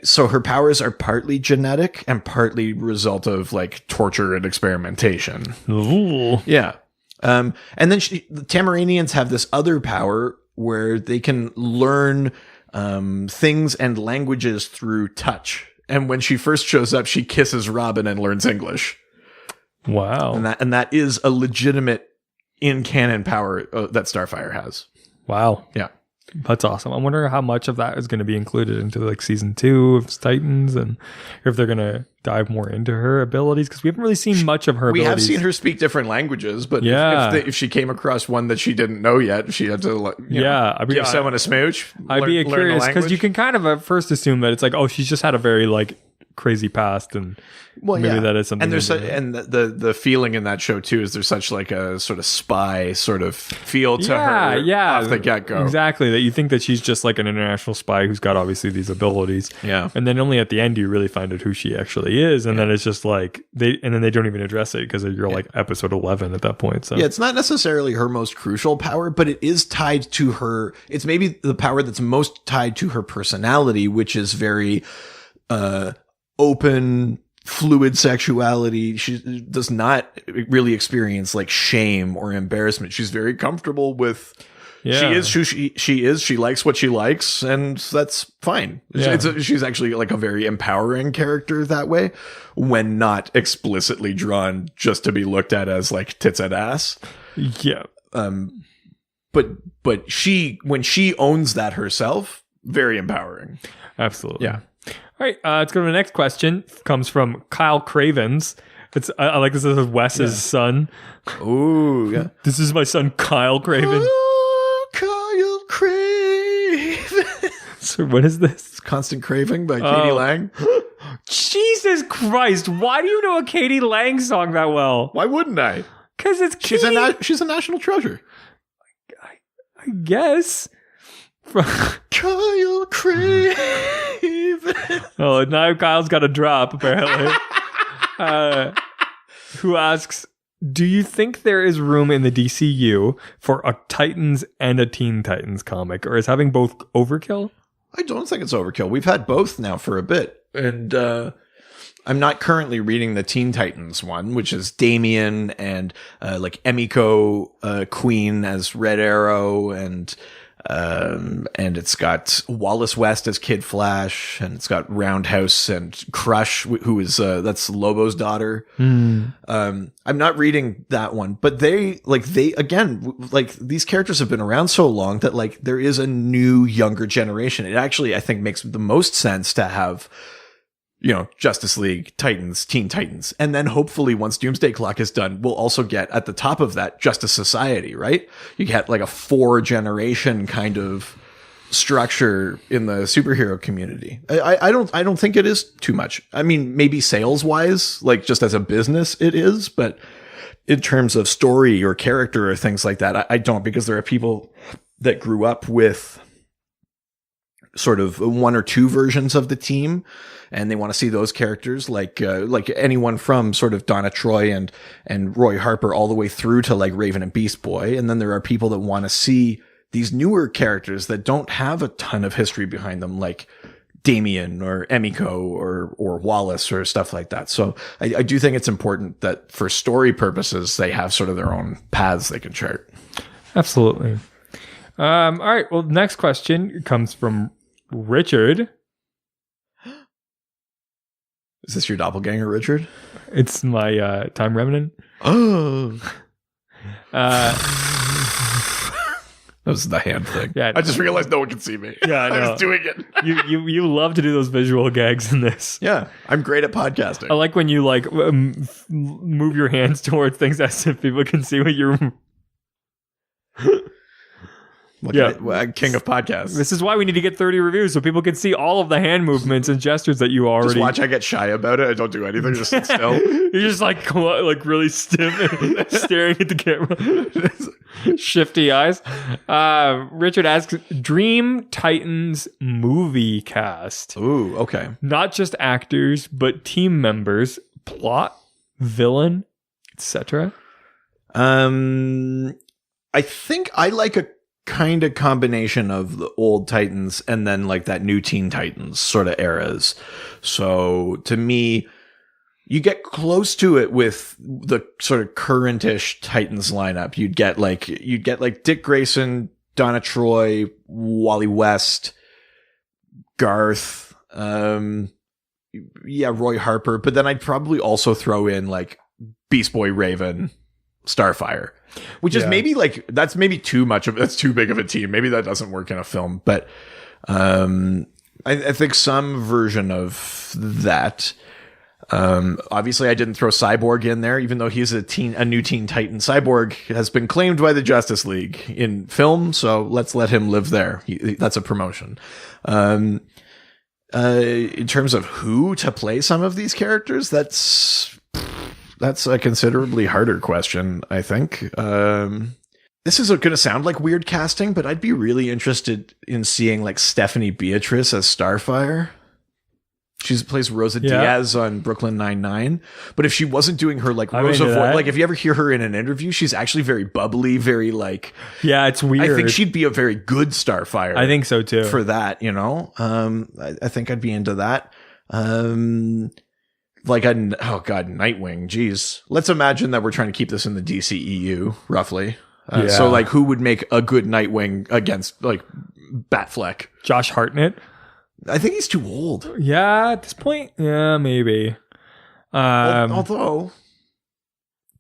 so her powers are partly genetic and partly result of like torture and experimentation. Ooh. Yeah. And then the Tamaranians have this other power where they can learn things and languages through touch. And when she first shows up, she kisses Robin and learns English. Wow. And that is a legitimate in-canon power that Starfire has. Wow. Yeah. That's awesome. I wonder how much of that is going to be included into like season 2 of Titans, and if they're going to dive more into her abilities, because we haven't really seen much of her abilities. We have seen her speak different languages, but if she came across one that she didn't know yet, she had to give someone a smooch. I'd be curious, because you can kind of at first assume that it's like, oh, she's just had a very like crazy past, and maybe that is something. And there's the feeling in that show too is there's such like a sort of spy sort of feel to her off the get-go. Exactly, that you think that she's just like an international spy who's got obviously these abilities. Yeah. And then only at the end do you really find out who she actually is, and then it's just like they don't even address it because you're like episode 11 at that point. So yeah, it's not necessarily her most crucial power, but it is tied to her. It's maybe the power that's most tied to her personality, which is very open, fluid sexuality. She does not really experience like shame or embarrassment. She's very comfortable with. Yeah. She is who she is. She likes what she likes, and that's fine. Yeah. She's actually like a very empowering character that way, when not explicitly drawn just to be looked at as like tits and ass. Yeah. But when she owns that herself, very empowering. Absolutely. Yeah. All right, let's go to the next question. Comes from Kyle Cravens. I like this as Wes's son. Ooh, yeah. This is my son, Kyle Craven. Oh, Kyle Craven. So what is this? It's Constant Craving by Katie Lang. Jesus Christ! Why do you know a Katie Lang song that well? Why wouldn't I? Because it's she's a national treasure. I guess. Kyle Craven. Oh, now Kyle's got a drop, apparently. Who asks, do you think there is room in the DCU for a Titans and a Teen Titans comic, or is having both overkill? I don't think it's overkill. We've had both now for a bit. And I'm not currently reading the Teen Titans one, which is Damian and like Emiko Queen as Red Arrow, and it's got Wallace West as Kid Flash, and it's got Roundhouse and Crush, who is that's Lobo's daughter. I'm not reading that one, but they these characters have been around so long that like there is a new younger generation. It actually, I think, makes the most sense to have, Justice League, Titans, Teen Titans. And then hopefully once Doomsday Clock is done, we'll also get at the top of that Justice Society, right? You get like a 4-generation kind of structure in the superhero community. I don't think it is too much. I mean, maybe sales wise, like just as a business, it is, but in terms of story or character or things like that, I don't, because there are people that grew up with sort of one or two versions of the team, and they want to see those characters, like anyone from sort of Donna Troy and Roy Harper all the way through to like Raven and Beast Boy. And then there are people that want to see these newer characters that don't have a ton of history behind them, like Damien or Emiko or Wallace or stuff like that. So I do think it's important that for story purposes, they have sort of their own paths they can chart. Absolutely. All right. Well, next question comes from Richard. Is this your doppelganger, Richard? It's my time remnant. Oh. That was the hand thing. Yeah, I just realized no one can see me. Yeah, I know. I was doing it. You love to do those visual gags in this. Yeah, I'm great at podcasting. I like when you like move your hands towards things as if people can see what you're. King of podcasts. This is why we need to get 30 reviews so people can see all of the hand movements and gestures that you already. Just watch. I get shy about it. I don't do anything. Just sit still. You're just like really stiff, staring at the camera, shifty eyes. Richard asks, Dream Titans movie cast. Ooh, okay. Not just actors, but team members, plot, villain, etc. I think I like a kind of combination of the old Titans and then like that new Teen Titans sort of eras. So to me, you get close to it with the sort of current-ish Titans lineup. You'd get like Dick Grayson, Donna Troy, Wally West, Garth, Roy Harper, but then I'd probably also throw in like Beast Boy, Raven, Starfire. Which is maybe like, that's maybe too much of, that's too big of a team. Maybe that doesn't work in a film, but I think some version of that. Obviously I didn't throw Cyborg in there, even though he's a new Teen Titan. Cyborg has been claimed by the Justice League in film, so let's let him live there. That's a promotion. In terms of who to play some of these characters, that's a considerably harder question, I think. This is going to sound like weird casting, but I'd be really interested in seeing like Stephanie Beatrice as Starfire. She plays Rosa Diaz on Brooklyn Nine-Nine. But if she wasn't doing her like Rosa voice, like if you ever hear her in an interview, she's actually very bubbly, very like... Yeah, it's weird. I think she'd be a very good Starfire. I think so too. For that, you know? I think I'd be into that. Nightwing. Geez. Let's imagine that we're trying to keep this in the DCEU, roughly. So, like, who would make a good Nightwing against, like, Batfleck? Josh Hartnett. I think he's too old. Yeah, at this point, yeah, maybe. Although,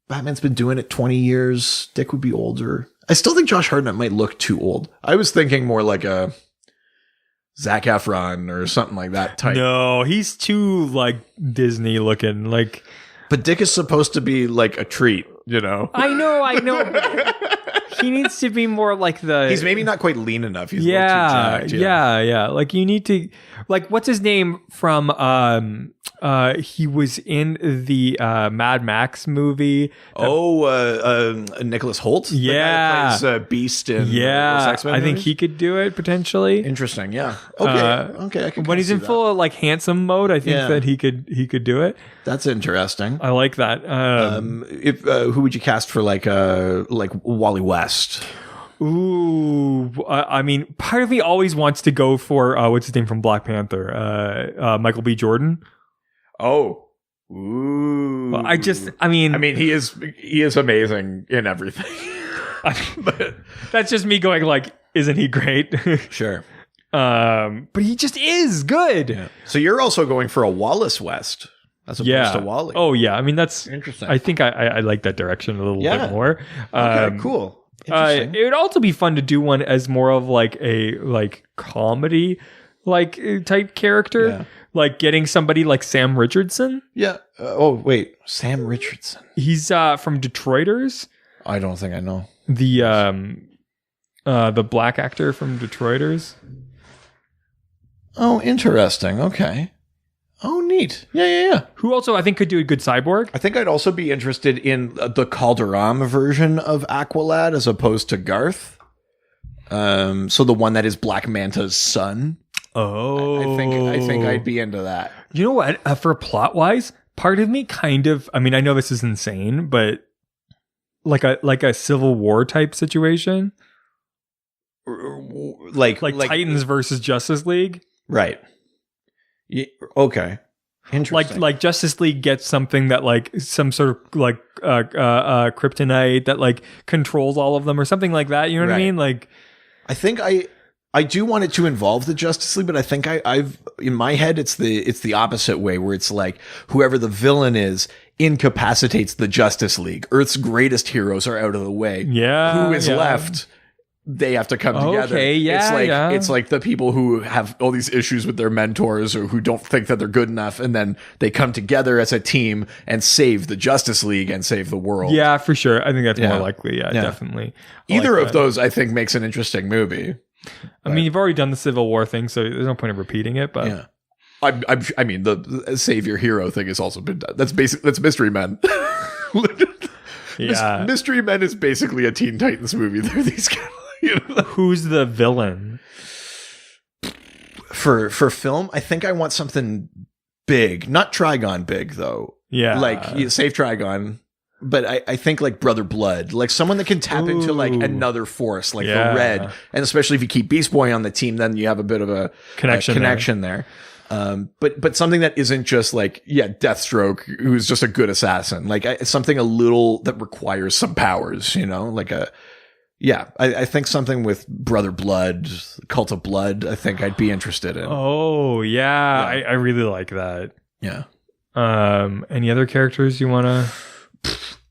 Batman's been doing it 20 years. Dick would be older. I still think Josh Hartnett might look too old. I was thinking more like a Zac Efron or something like that type. No, he's too like Disney looking. Like, but Dick is supposed to be like a treat, you know. I know. But he needs to be more like the. He's maybe not quite lean enough. He's a little too jacked. Yeah. Like you need to, like, what's his name from? He was in the Mad Max movie. Nicholas Hoult. Yeah, the guy that plays Beast in X-Men I think movies? he could do it potentially. Interesting. Yeah. Okay. I can when he's in full like handsome mode, I think that he could do it. That's interesting. I like that. Who would you cast for like Wally West? Ooh, I mean, part of me always wants to go for what's his name from Black Panther, Michael B. Jordan. Oh, ooh! I mean, he is amazing in everything. But that's just me going like, isn't he great? Sure. But he just is good. Yeah. So you're also going for a Wallace West as opposed to Wally. Oh yeah, I mean that's interesting. I think I like that direction a little bit more. Okay, cool. It would also be fun to do one as more of like a comedy type character. Yeah. Like getting somebody like Sam Richardson. Yeah. Sam Richardson. He's from Detroiters. I don't think I know. The the black actor from Detroiters. Oh, interesting. Okay. Oh, neat. Yeah. Who also I think could do a good cyborg. I think I'd also be interested in the Calderon version of Aqualad as opposed to Garth. So the one that is Black Manta's son. Oh, I think I'd be into that. You know what? For plot wise, part of me kind of. I mean, I know this is insane, but like a Civil War type situation, Like Titans versus Justice League. Right. Yeah, okay. Interesting. Like Justice League gets something that like some sort of like kryptonite that like controls all of them or something like that. You know what I mean? Like, I think I do want it to involve the Justice League, but I think I've in my head it's the opposite way, where it's like whoever the villain is incapacitates the Justice League. Earth's greatest heroes are out of the way. Yeah. Who is left? They have to come together. Okay, yeah, it's like the people who have all these issues with their mentors or who don't think that they're good enough, and then they come together as a team and save the Justice League and save the world. Yeah, for sure. I think that's more likely. Yeah, definitely. Either of those, I think, makes an interesting movie. I mean, you've already done the Civil War thing, so there's no point of repeating it. But yeah, I mean, the savior hero thing has also been done. That's Mystery Men. Yeah, Mystery Men is basically a Teen Titans movie. They're these guys. You know? Who's the villain for film? I think I want something big, not Trigon big though. Yeah, like save Trigon, but I think like Brother Blood, like someone that can tap into like another force, like the Red, and especially if you keep Beast Boy on the team, then you have a bit of a connection there. But something that isn't just like Deathstroke, who's just a good assassin, like something a little that requires some powers, you know, like a. Yeah, I think something with Brother Blood, Cult of Blood, I think I'd be interested in. Oh, yeah. I really like that. Yeah. Any other characters you want to...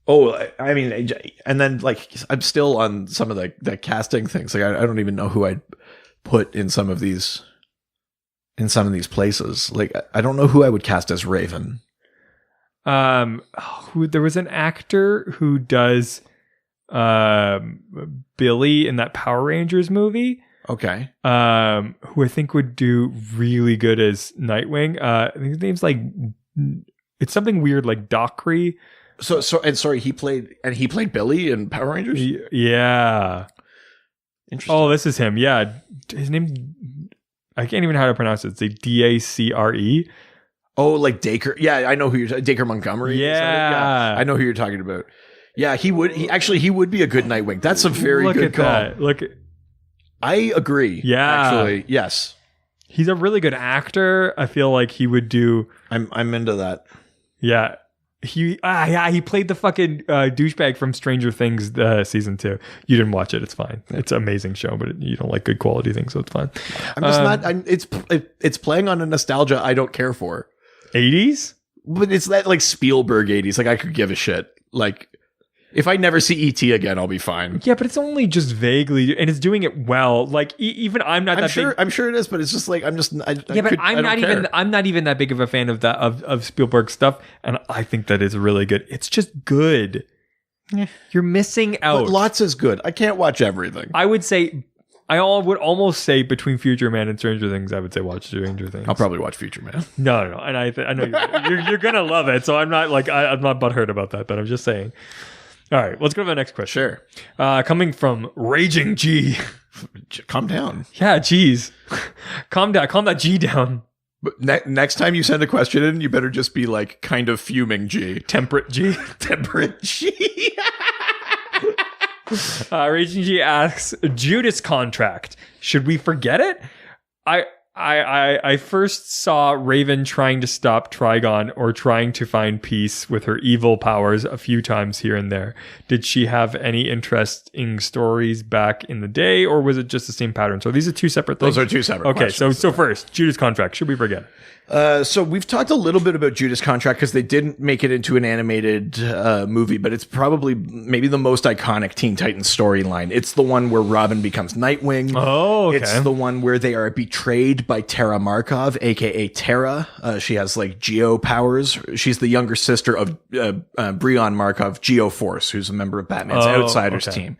Oh, I mean, and then like I'm still on some of the casting things. Like I don't even know who I'd put in some of these places. Like I don't know who I would cast as Raven. There was an actor who does... Billy in that Power Rangers movie. Okay. Who I think would do really good as Nightwing. I think his name's like it's something weird like Dockery. So sorry, he played Billy in Power Rangers? Yeah. Interesting. Oh, this is him. Yeah. His name I can't even know how to pronounce it. It's like Dacre. Oh, like Dacre. Yeah, I know who you're Dacre Montgomery. Yeah. I know who you're talking about. Yeah, he would be a good Nightwing. That's a very good call. That. I agree. Yeah. Actually, yes. He's a really good actor. I feel like he would do. I'm into that. Yeah. He played the fucking douchebag from Stranger Things season 2. You didn't watch it. It's fine. It's an amazing show, but you don't like good quality things, so it's fine. I'm just not. It's playing on a nostalgia I don't care for. 80s, but it's that like Spielberg 80s. Like I could give a shit. Like. If I never see E.T. again, I'll be fine. Yeah, but it's only just vaguely, and it's doing it well. Like even I'm not that sure, big. I'm sure it is, but it's just like I'm not even that big of a fan of that of Spielberg stuff, and I think that is really good. It's just good. Yeah. You're missing out. But lots is good. I can't watch everything. I would would almost say between Future Man and Stranger Things, I would say watch Stranger Things. I'll probably watch Future Man. No, and I know you're gonna love it. So I'm not like I'm not butthurt about that, but I'm just saying. All right, let's go to the next question. Sure. Coming from Raging G. Calm down. Yeah, geez. Calm down. Calm that G down. But next time you send a question in, you better just be like kind of fuming G. Temperate G. Temperate G. Raging G asks, Judas Contract. Should we forget it? I first saw Raven trying to stop Trigon or trying to find peace with her evil powers a few times here and there. Did she have any interesting stories back in the day, or was it just the same pattern? So these are two separate things. Those are two separate questions. So first, Judas Contract. Should we forget? So we've talked a little bit about Judas Contract because they didn't make it into an animated movie, but it's probably maybe the most iconic Teen Titans storyline. It's the one where Robin becomes Nightwing. Oh, okay. It's the one where they are betrayed by Terra Markov, aka Terra. She has like Geo powers. She's the younger sister of Breon Markov, Geo Force, who's a member of Batman's Outsiders team.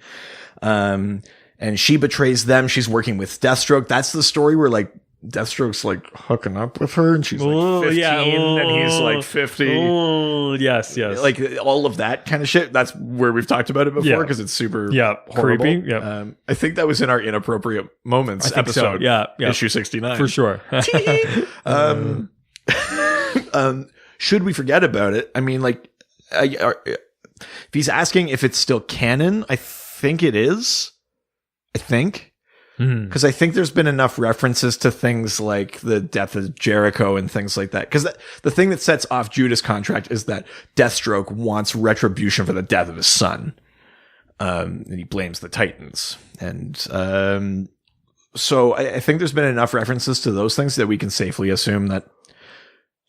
and she betrays them. She's working with Deathstroke. That's the story where like Deathstroke's like hooking up with her, and she's like 15, and he's like 50. Yes. Like all of that kind of shit. That's where we've talked about it before because it's super horrible. Creepy. Yeah. I think that was in our inappropriate moments episode. So. Yeah. Issue 69 for sure. Should we forget about it? I mean, like, if he's asking if it's still canon, I think it is. Because I think there's been enough references to things like the death of Jericho and things like that. Because the thing that sets off Judas Contract is that Deathstroke wants retribution for the death of his son. And he blames the Titans. And so I think there's been enough references to those things that we can safely assume that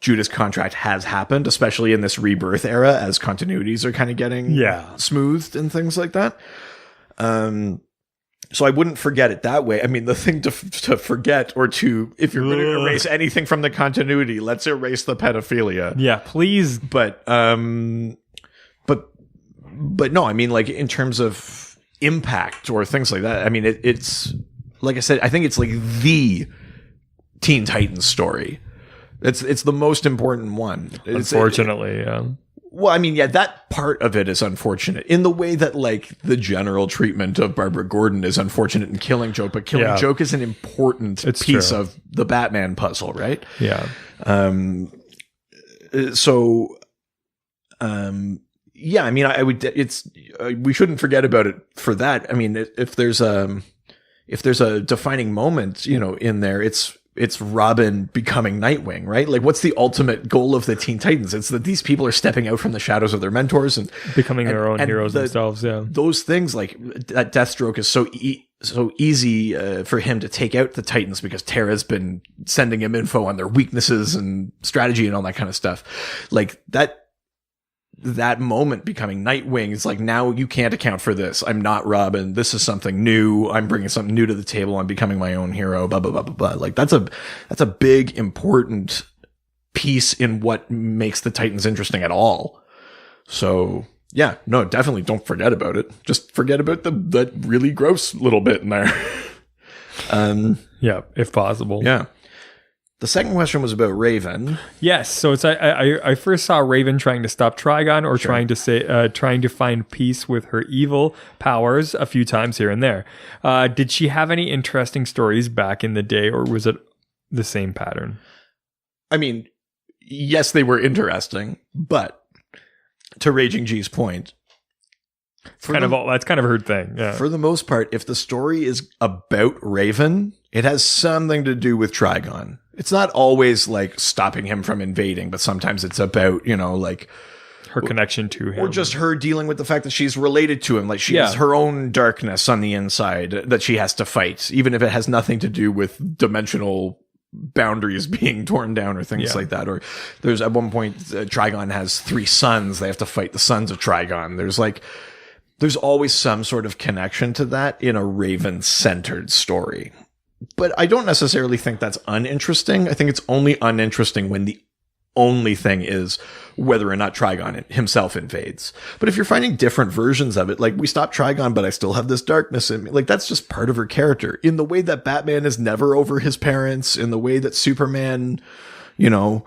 Judas Contract has happened, especially in this rebirth era as continuities are kind of getting smoothed and things like that. So I wouldn't forget it that way. I mean, the thing to forget or to, if you're going to erase anything from the continuity, let's erase the pedophilia. Yeah, please. But no, I mean, like in terms of impact or things like that, I mean, it's like I said, I think it's like the Teen Titans story. It's the most important one. Unfortunately, yeah. Well, I mean, yeah, that part of it is unfortunate in the way that like the general treatment of Barbara Gordon is unfortunate in Killing Joke, but Killing Joke is an important piece of the Batman puzzle, right? Yeah. Yeah, I mean, I would, we shouldn't forget about it for that. I mean, if there's a defining moment, you know, in there, it's Robin becoming Nightwing, right? Like, what's the ultimate goal of the Teen Titans? It's that these people are stepping out from the shadows of their mentors and becoming their own heroes themselves. Yeah, those things, like that Deathstroke is so easy for him to take out the Titans because Tara's been sending him info on their weaknesses and strategy and all that kind of stuff. Like that moment becoming Nightwing is like, now you can't account for this. I'm not Robin. This is something new. I'm bringing something new to the table. I'm becoming my own hero. Blah, blah, blah, blah, blah. Like that's a big, important piece in what makes the Titans interesting at all. So yeah, no, definitely don't forget about it. Just forget about that really gross little bit in there. Yeah, if possible. Yeah. The second question was about Raven. Yes, so it's I first saw Raven trying to stop Trigon or trying to find peace with her evil powers a few times here and there. Did she have any interesting stories back in the day, or was it the same pattern? I mean, yes, they were interesting, but to Raging G's point, that's kind of her thing. Yeah. For the most part, if the story is about Raven, it has something to do with Trigon. It's not always like stopping him from invading, but sometimes it's about, you know, like her connection to him, or just her dealing with the fact that she's related to him. Like she has her own darkness on the inside that she has to fight, even if it has nothing to do with dimensional boundaries being torn down or things like that. Or there's at one point, Trigon has 3 sons. They have to fight the sons of Trigon. There's always some sort of connection to that in a Raven-centered story. But I don't necessarily think that's uninteresting. I think it's only uninteresting when the only thing is whether or not Trigon himself invades. But if you're finding different versions of it, like we stopped Trigon, but I still have this darkness in me, like that's just part of her character. In the way that Batman is never over his parents, in the way that Superman, you know,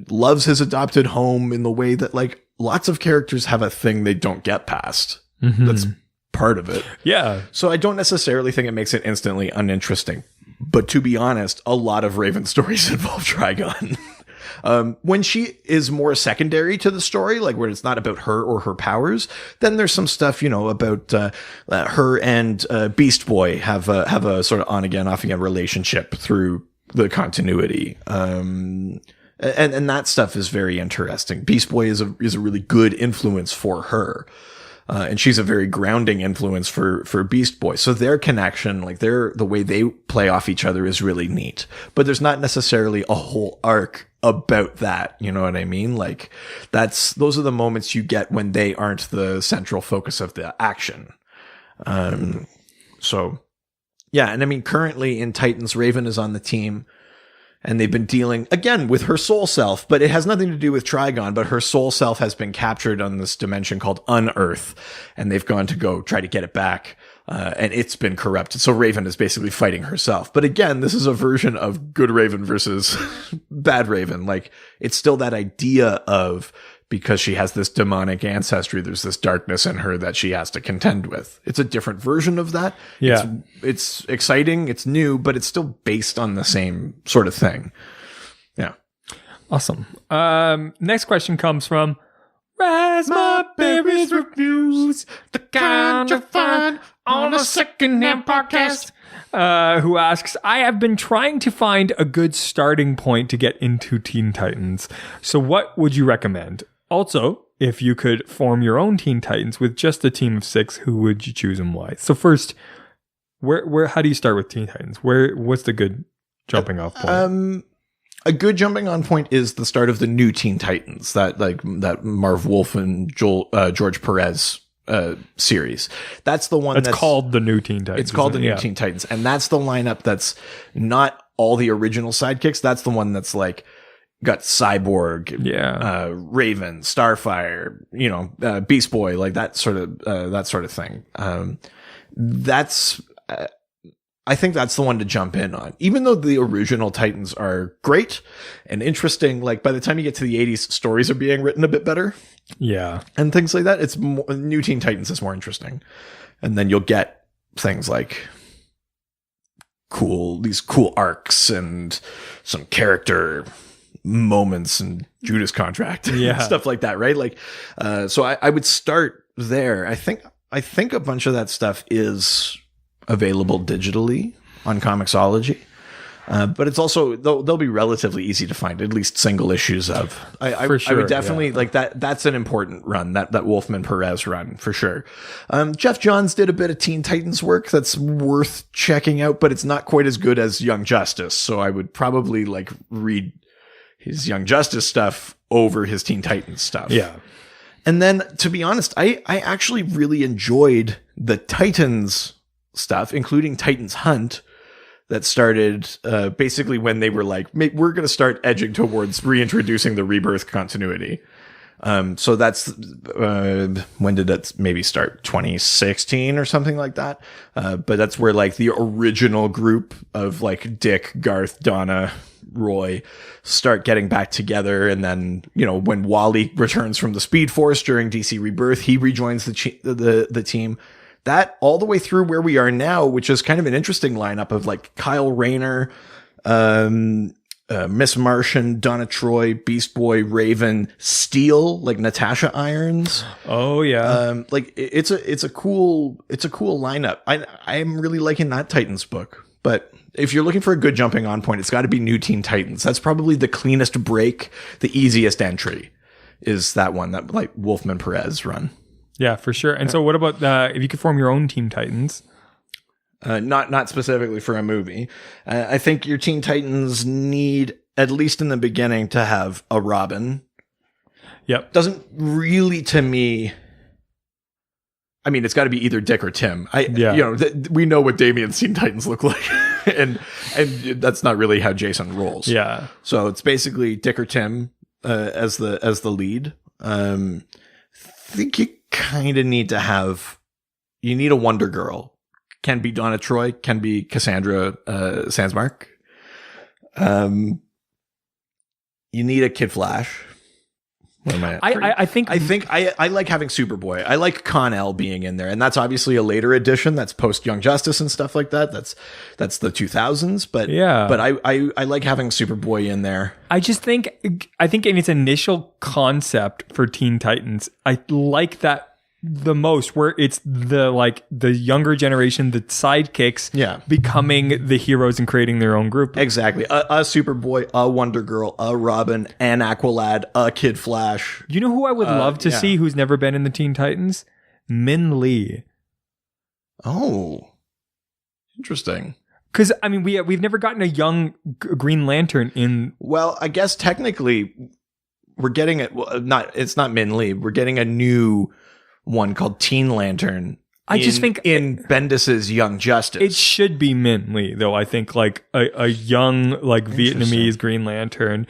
loves his adopted home, in the way that like lots of characters have a thing they don't get past. Mm-hmm. That's part of it. Yeah. So I don't necessarily think it makes it instantly uninteresting. But to be honest, a lot of Raven stories involve Trigon. When she is more secondary to the story, like where it's not about her or her powers, then there's some stuff, you know, about her and Beast Boy have a sort of on again, off again relationship through the continuity. And that stuff is very interesting. Beast Boy is a really good influence for her. And she's a very grounding influence for Beast Boy. So their connection, like the way they play off each other is really neat. But there's not necessarily a whole arc about that. You know what I mean? Like those are the moments you get when they aren't the central focus of the action. So yeah. And I mean, currently in Titans, Raven is on the team. And they've been dealing, again, with her soul self, but it has nothing to do with Trigon, but her soul self has been captured on this dimension called Unearth, and they've gone to go try to get it back. and it's been corrupted. So Raven is basically fighting herself. But again, this is a version of good Raven versus bad Raven. Like, it's still that idea of, because she has this demonic ancestry, there's this darkness in her that she has to contend with. It's a different version of that. Yeah. It's exciting, it's new, but it's still based on the same sort of thing. Yeah. Awesome. Next question comes from Raspberries Reviews, the kind you find on a secondhand podcast, who asks, I have been trying to find a good starting point to get into Teen Titans. So what would you recommend? Also, if you could form your own Teen Titans with just a team of 6, who would you choose and why? So first, how do you start with Teen Titans? What's the good jumping off point? A good jumping on point is the start of the new Teen Titans, that Marv Wolf and George Perez series. That's the one that's called the new Teen Titans. It's called the new Teen Titans, and that's the lineup that's not all the original sidekicks. That's the one that's like got Cyborg, Raven, Starfire, Beast Boy, like that sort of thing. I think that's the one to jump in on. Even though the original Titans are great and interesting, like by the time you get to the 80s, stories are being written a bit better. Yeah. And things like that. It's more, New Teen Titans is more interesting. And then you'll get things like these cool arcs and some character moments and Judas Contract and stuff like that, right? Like, so I would start there. I think a bunch of that stuff is available digitally on Comixology. But it's also, they'll be relatively easy to find, at least single issues of. I would definitely like that. That's an important run, that Wolfman Perez run for sure. Jeff Johns did a bit of Teen Titans work that's worth checking out, but it's not quite as good as Young Justice. So I would probably like read his Young Justice stuff over his Teen Titans stuff. Yeah. And then, to be honest, I actually really enjoyed the Titans stuff, including Titans Hunt, that started basically when they were like, we're going to start edging towards reintroducing the Rebirth continuity. So that's when did that maybe start? 2016 or something like that. But that's where like the original group of like Dick, Garth, Donna, Roy start getting back together. And then, when Wally returns from the Speed Force during DC Rebirth, he rejoins the team. That all the way through where we are now, which is kind of an interesting lineup of like Kyle Rayner, Miss Martian, Donna Troy, Beast Boy, Raven, Steel, like Natasha Irons. Oh yeah. Like it's a cool lineup. I'm really liking that Titans book. But if you're looking for a good jumping on point, it's got to be New Teen Titans. That's probably the cleanest break, the easiest entry is that one, that like Wolfman Perez run. Yeah, for sure. And so what about if you could form your own Teen Titans? Not specifically for a movie. I think your Teen Titans need, at least in the beginning, to have a Robin. Yep. Doesn't really, to me... I mean, it's got to be either Dick or Tim. We know what Damian's Teen Titans look like. and that's not really how Jason rolls. Yeah. So it's basically Dick or Tim as the lead. I think you kind of need to have, you need a Wonder Girl. Can be Donna Troy, can be Cassandra Sandsmark. You need a Kid Flash. What am I? I think I like having Superboy. I like Con-El being in there, and that's obviously a later edition. That's post Young Justice and stuff like that. That's the 2000s. But yeah, but I like having Superboy in there. I think in its initial concept for Teen Titans, I like that the most, where it's the younger generation, the sidekicks, becoming the heroes and creating their own group. Exactly. A Superboy, a Wonder Girl, a Robin, an Aqualad, a Kid Flash. You know who I would love to see who's never been in the Teen Titans? Min Lee. Oh, interesting. Because I mean, we've never gotten a young Green Lantern in. Well, I guess technically we're getting it. Well, it's not Min Lee. We're getting a new one called Teen Lantern. I just think in Bendis's Young Justice. it should be Min Lee, though. I think like a young, like Vietnamese Green Lantern.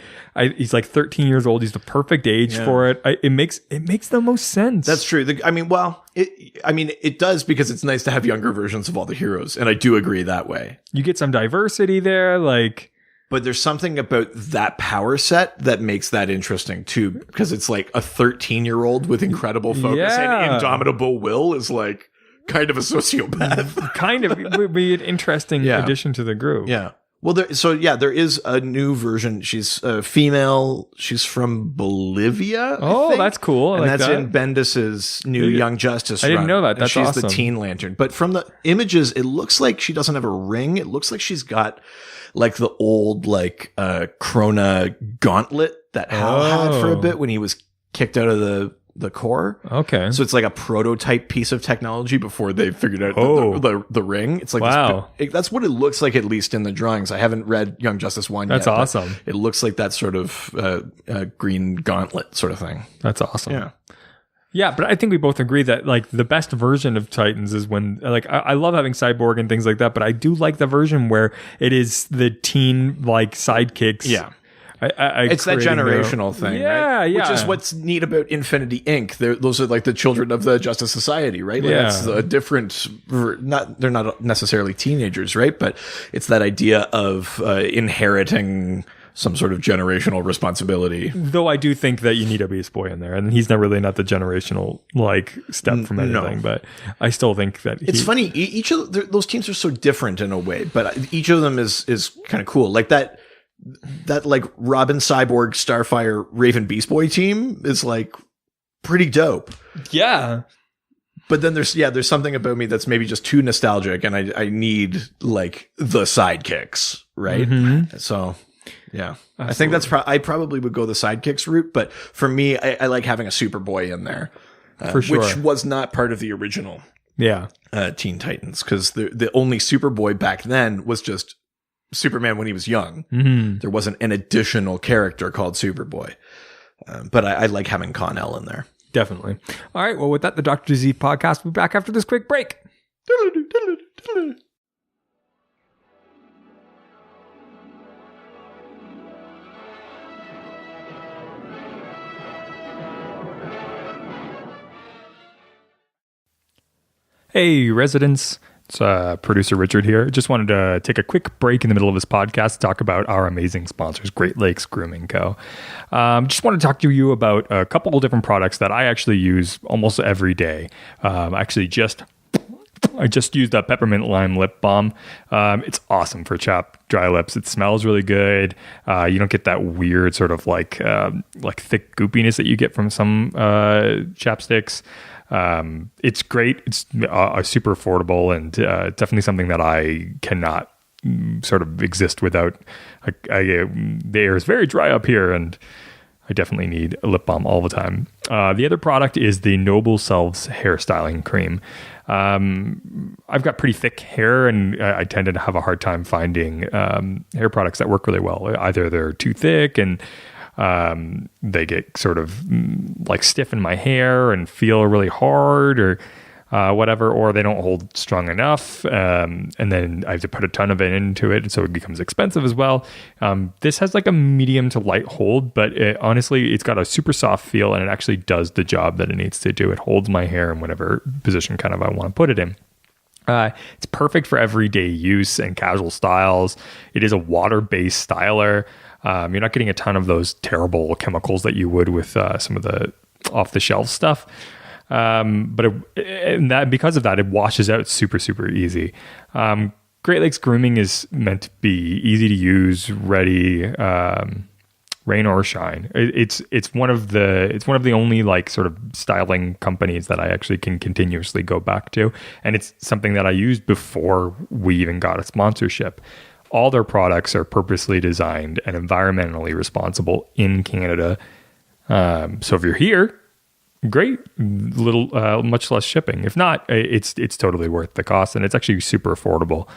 He's like 13 years old. He's the perfect age for it. It makes the most sense. That's true. It does, because it's nice to have younger versions of all the heroes, and I do agree that way. You get some diversity there, like. But there's something about that power set that makes that interesting too, because it's like a 13-year-old with incredible focus and indomitable will is like kind of a sociopath. Kind of would be an interesting addition to the group. Yeah. Well, there is a new version. She's a female. She's from Bolivia. Oh, that's cool. And that's in Bendis's new Young Justice run. I didn't know that. That's she's awesome. the Teen Lantern. But from the images, it looks like she doesn't have a ring. It looks like she's got like the old like Krona gauntlet that Hal had for a bit when he was kicked out of the Corps. Okay. So it's like a prototype piece of technology before they figured out the ring. It's like, that's what it looks like, at least in the drawings. I haven't read Young Justice 1 yet. That's awesome. It looks like that sort of green gauntlet sort of thing. That's awesome. Yeah. Yeah, but I think we both agree that like the best version of Titans is when like I love having Cyborg and things like that, but I do like the version where it is the teen like sidekicks. Yeah. It's that generational thing, right? Yeah. Which is what's neat about Infinity Inc. Those are like the children of the Justice Society, right? Like it's a different, they're not necessarily teenagers, right? But it's that idea of inheriting some sort of generational responsibility. Though I do think that you need a Beast Boy in there, and he's not really the generational like step from anything. But I still think that it's funny. Each of those teams are so different in a way, but each of them is kind of cool. Like that like Robin, Cyborg, Starfire, Raven, Beast Boy team is like pretty dope. Yeah. But then there's something about me that's maybe just too nostalgic, and I need like the sidekicks, right? Mm-hmm. So yeah, absolutely. I think that's I probably would go the sidekicks route, but for me, I like having a Superboy in there, for sure, which was not part of the original Teen Titans, because the only Superboy back then was just Superman when he was young. Mm-hmm. There wasn't an additional character called Superboy, but I like having Con-El in there. Definitely. All right. Well, with that, the Dr. Z podcast will be back after this quick break. Hey, residents. It's producer Richard here. Just wanted to take a quick break in the middle of this podcast to talk about our amazing sponsors, Great Lakes Grooming Co. Just want to talk to you about a couple of different products that I actually use almost every day. I just used a peppermint lime lip balm. It's awesome for chapped dry lips. It smells really good. You don't get that weird sort of like thick goopiness that you get from some chapsticks. It's great. It's super affordable, and definitely something that I cannot sort of exist without. The air is very dry up here, and I definitely need a lip balm all the time. The other product is the Noble Selves hair styling cream. I've got pretty thick hair, and I tend to have a hard time finding hair products that work really well. Either they're too thick and they get sort of like stiff in my hair and feel really hard, or whatever, or they don't hold strong enough, and then I have to put a ton of it into it, and so it becomes expensive as well. This has like a medium to light hold, but honestly, it's got a super soft feel, and it actually does the job that it needs to do. It holds my hair in whatever position kind of I want to put it in. It's perfect for everyday use and casual styles. It is a water-based styler. You're not getting a ton of those terrible chemicals that you would with some of the off-the-shelf stuff. But because of that, it washes out super, super easy. Great Lakes Grooming is meant to be easy to use, ready, rain or shine. It's one of the only like sort of styling companies that I actually can continuously go back to, and it's something that I used before we even got a sponsorship. All their products are purposely designed and environmentally responsible in Canada. So if you're here, great, much less shipping. If not, it's totally worth the cost, and it's actually super affordable.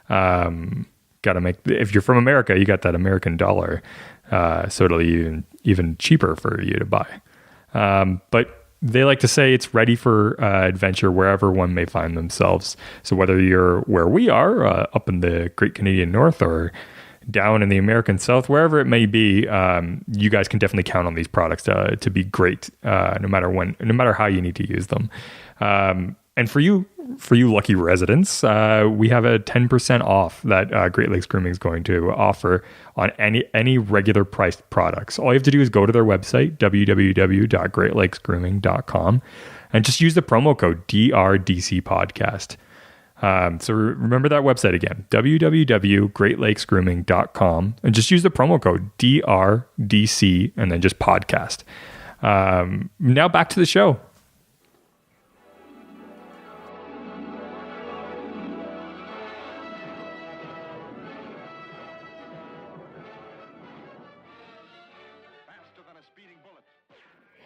If you're from America, you got that American dollar, so it'll even cheaper for you to buy. But they like to say it's ready for adventure wherever one may find themselves. So whether you're where we are, up in the Great Canadian North, or down in the American South, wherever it may be, you guys can definitely count on these products to be great, no matter how you need to use them. And for you lucky residents, we have a 10% off that Great Lakes Grooming is going to offer on any regular priced products. All you have to do is go to their website, www.greatlakesgrooming.com, and just use the promo code DRDC podcast. So remember that website again, www.greatlakesgrooming.com, and just use the promo code DRDC and then just podcast. Now back to the show.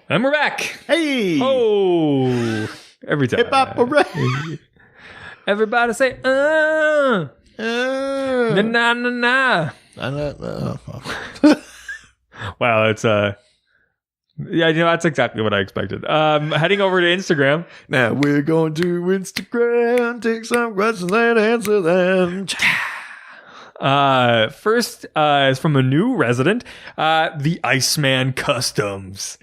And we're back. Hey! Oh, every time. Hip hop, hooray! Everybody say, na na na na. Wow, that's yeah, that's exactly what I expected. Heading over to Instagram. Now we're going to Instagram, take some questions and answer them. First is from a new resident, the Iceman Customs.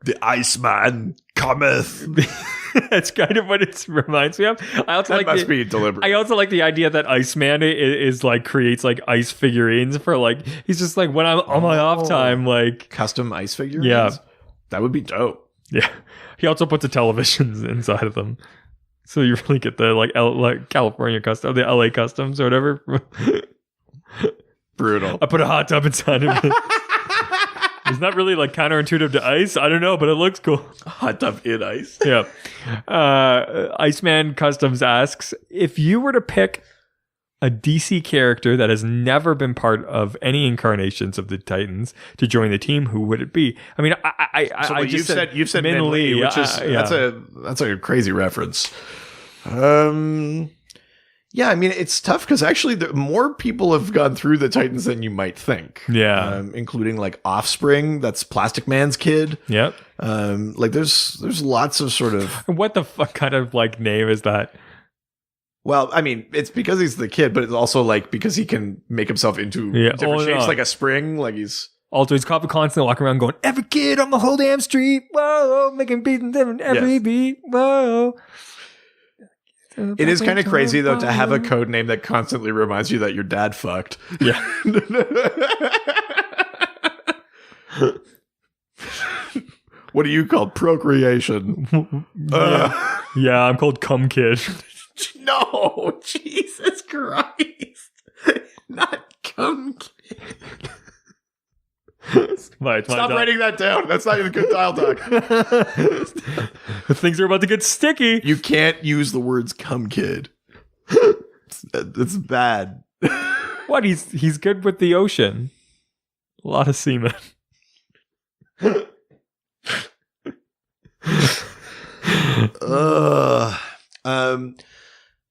The Iceman cometh. That's kind of what it reminds me of. I also That must be deliberate. I also like the idea that Iceman is like creates like ice figurines for like he's just like when I'm on my off time like Custom ice figurines? Yeah. That would be dope. yeah. He also puts the televisions inside of them, so you really get the like California custom, the LA customs or whatever. Brutal. I put a hot tub inside of it. It's not really like counterintuitive to ice. I don't know, but it looks cool. Hot tub in ice. Yeah. Iceman Customs asks, if you were to pick a DC character that has never been part of any incarnations of the Titans to join the team, who would it be? I mean, I just you've said Min Lee, which is that's a crazy reference. Yeah, I mean, it's tough because actually more people have gone through the Titans than you might think. Yeah. Including like Offspring, that's Plastic Man's kid. Yep. Like there's lots of sort of... What the fuck kind of like name is that? Well, I mean, it's because he's the kid, but it's also like because he can make himself into different shapes, like a spring, like he's... Also, he's constantly walking around going, every kid on the whole damn street, whoa, making beats and different every beat, whoa. It is kind of crazy, though, to have a code name that constantly reminds you that your dad fucked. Yeah. What are you called? Procreation. Yeah, I'm called Cum Kid. No, Jesus Christ. Not Cum Kid. Stop writing that down. That's not even good dial talk. Things are about to get sticky. You can't use the words "cum kid." That's bad. What? He's good with the ocean. A lot of semen.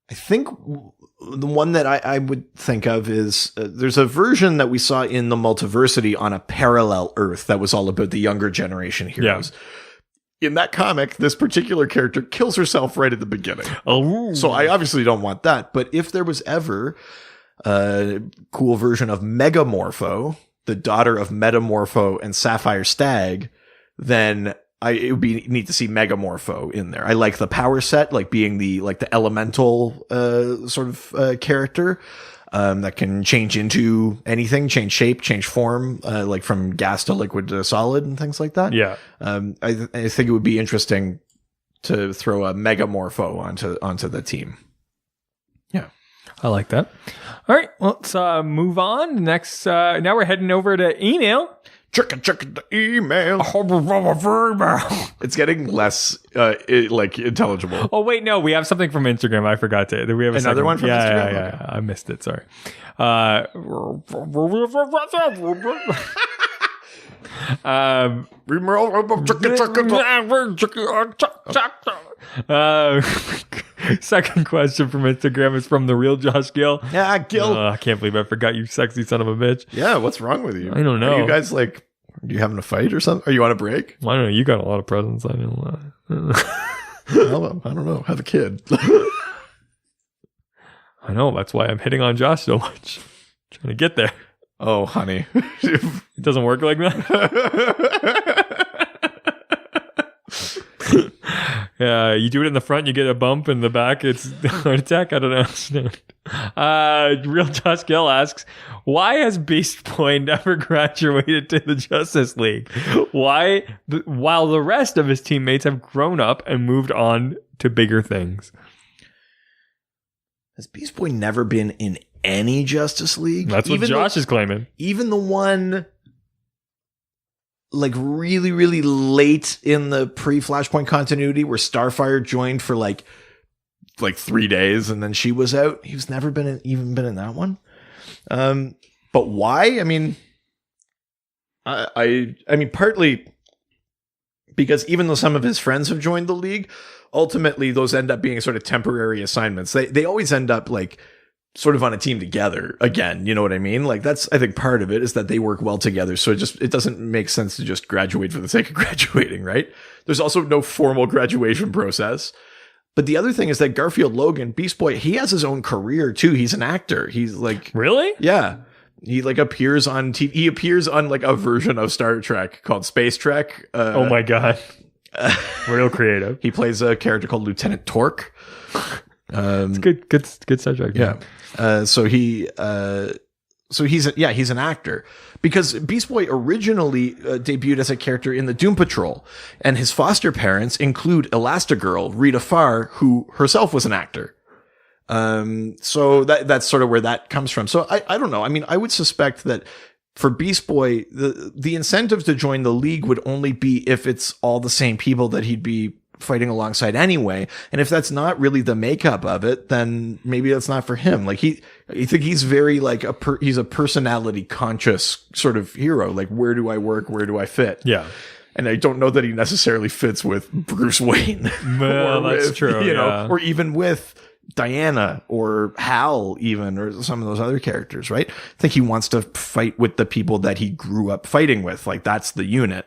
I think the one that I would think of is there's a version that we saw in the Multiversity on a parallel Earth that was all about the younger generation heroes. Yeah. In that comic, this particular character kills herself right at the beginning. Oh, so I obviously don't want that. But if there was ever a cool version of Megamorpho, the daughter of Metamorpho and Sapphire Stag, then it would be neat to see Megamorpho in there. I like the power set, like being the elemental sort of character that can change into anything, change shape, change form, like from gas to liquid to solid and things like that. Yeah. I think it would be interesting to throw a Megamorpho onto the team. Yeah. I like that. All right, well, let's move on. Next, now we're heading over to email. Check the email. It's getting less intelligible. Oh wait, no, we have something from Instagram. I forgot to. We have another one from Instagram. Yeah, okay. I missed it. Sorry. Second question from Instagram is from the real Josh Gill. Yeah, Gill. I can't believe I forgot, you sexy son of a bitch. Yeah, what's wrong with you? I don't know. Are you guys you having a fight or something? Are you on a break? I don't know. You got a lot of presents. I don't know. Well, I don't know. Have a kid. I know. That's why I'm hitting on Josh so much. Trying to get there. Oh, honey. It doesn't work like that. Yeah, you do it in the front, you get a bump. In the back, it's a heart attack. I don't understand. Real Josh Gill asks, why has Beast Boy never graduated to the Justice League? Why, while the rest of his teammates have grown up and moved on to bigger things? Has Beast Boy never been in any Justice League? That's what Josh is claiming. Even the one like really, really late in the pre-Flashpoint continuity where Starfire joined for like 3 days and then she was out. He's never even been in that one. But why? I mean, I mean, partly because even though some of his friends have joined the League, ultimately those end up being sort of temporary assignments. They always end up like sort of on a team together again. You know what I mean? Like that's, I think part of it is that they work well together. So it doesn't make sense to just graduate for the sake of graduating, right? There's also no formal graduation process. But the other thing is that Garfield Logan, Beast Boy, he has his own career too. He's an actor. He's like, really? Yeah. He like appears on TV. He appears on like a version of Star Trek called Space Trek. Oh my God. Real creative. He plays a character called Lieutenant Torque. It's good Star Trek. Yeah. So he's an actor because Beast Boy originally debuted as a character in the Doom Patrol, and his foster parents include Elastigirl, Rita Farr, who herself was an actor. So that's sort of where that comes from. So I don't know. I mean, I would suspect that for Beast Boy, the incentive to join the League would only be if it's all the same people that he'd be fighting alongside anyway. And if that's not really the makeup of it, then maybe that's not for him. Like I think he's very like he's a personality conscious sort of hero. Like, where do I work? Where do I fit? Yeah. And I don't know that he necessarily fits with Bruce Wayne. Well, that's true. You know, or even with Diana or Hal even, or some of those other characters, right? I think he wants to fight with the people that he grew up fighting with. Like, that's the unit.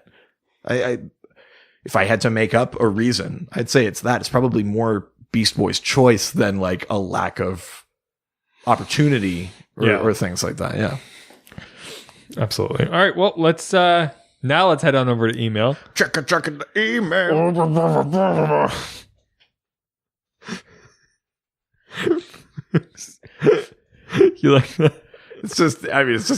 If I had to make up a reason, I'd say it's that. It's probably more Beast Boy's choice than like a lack of opportunity or things like that. Yeah. Absolutely. All right. Well, let's head on over to email. Check the email. You like that? It's just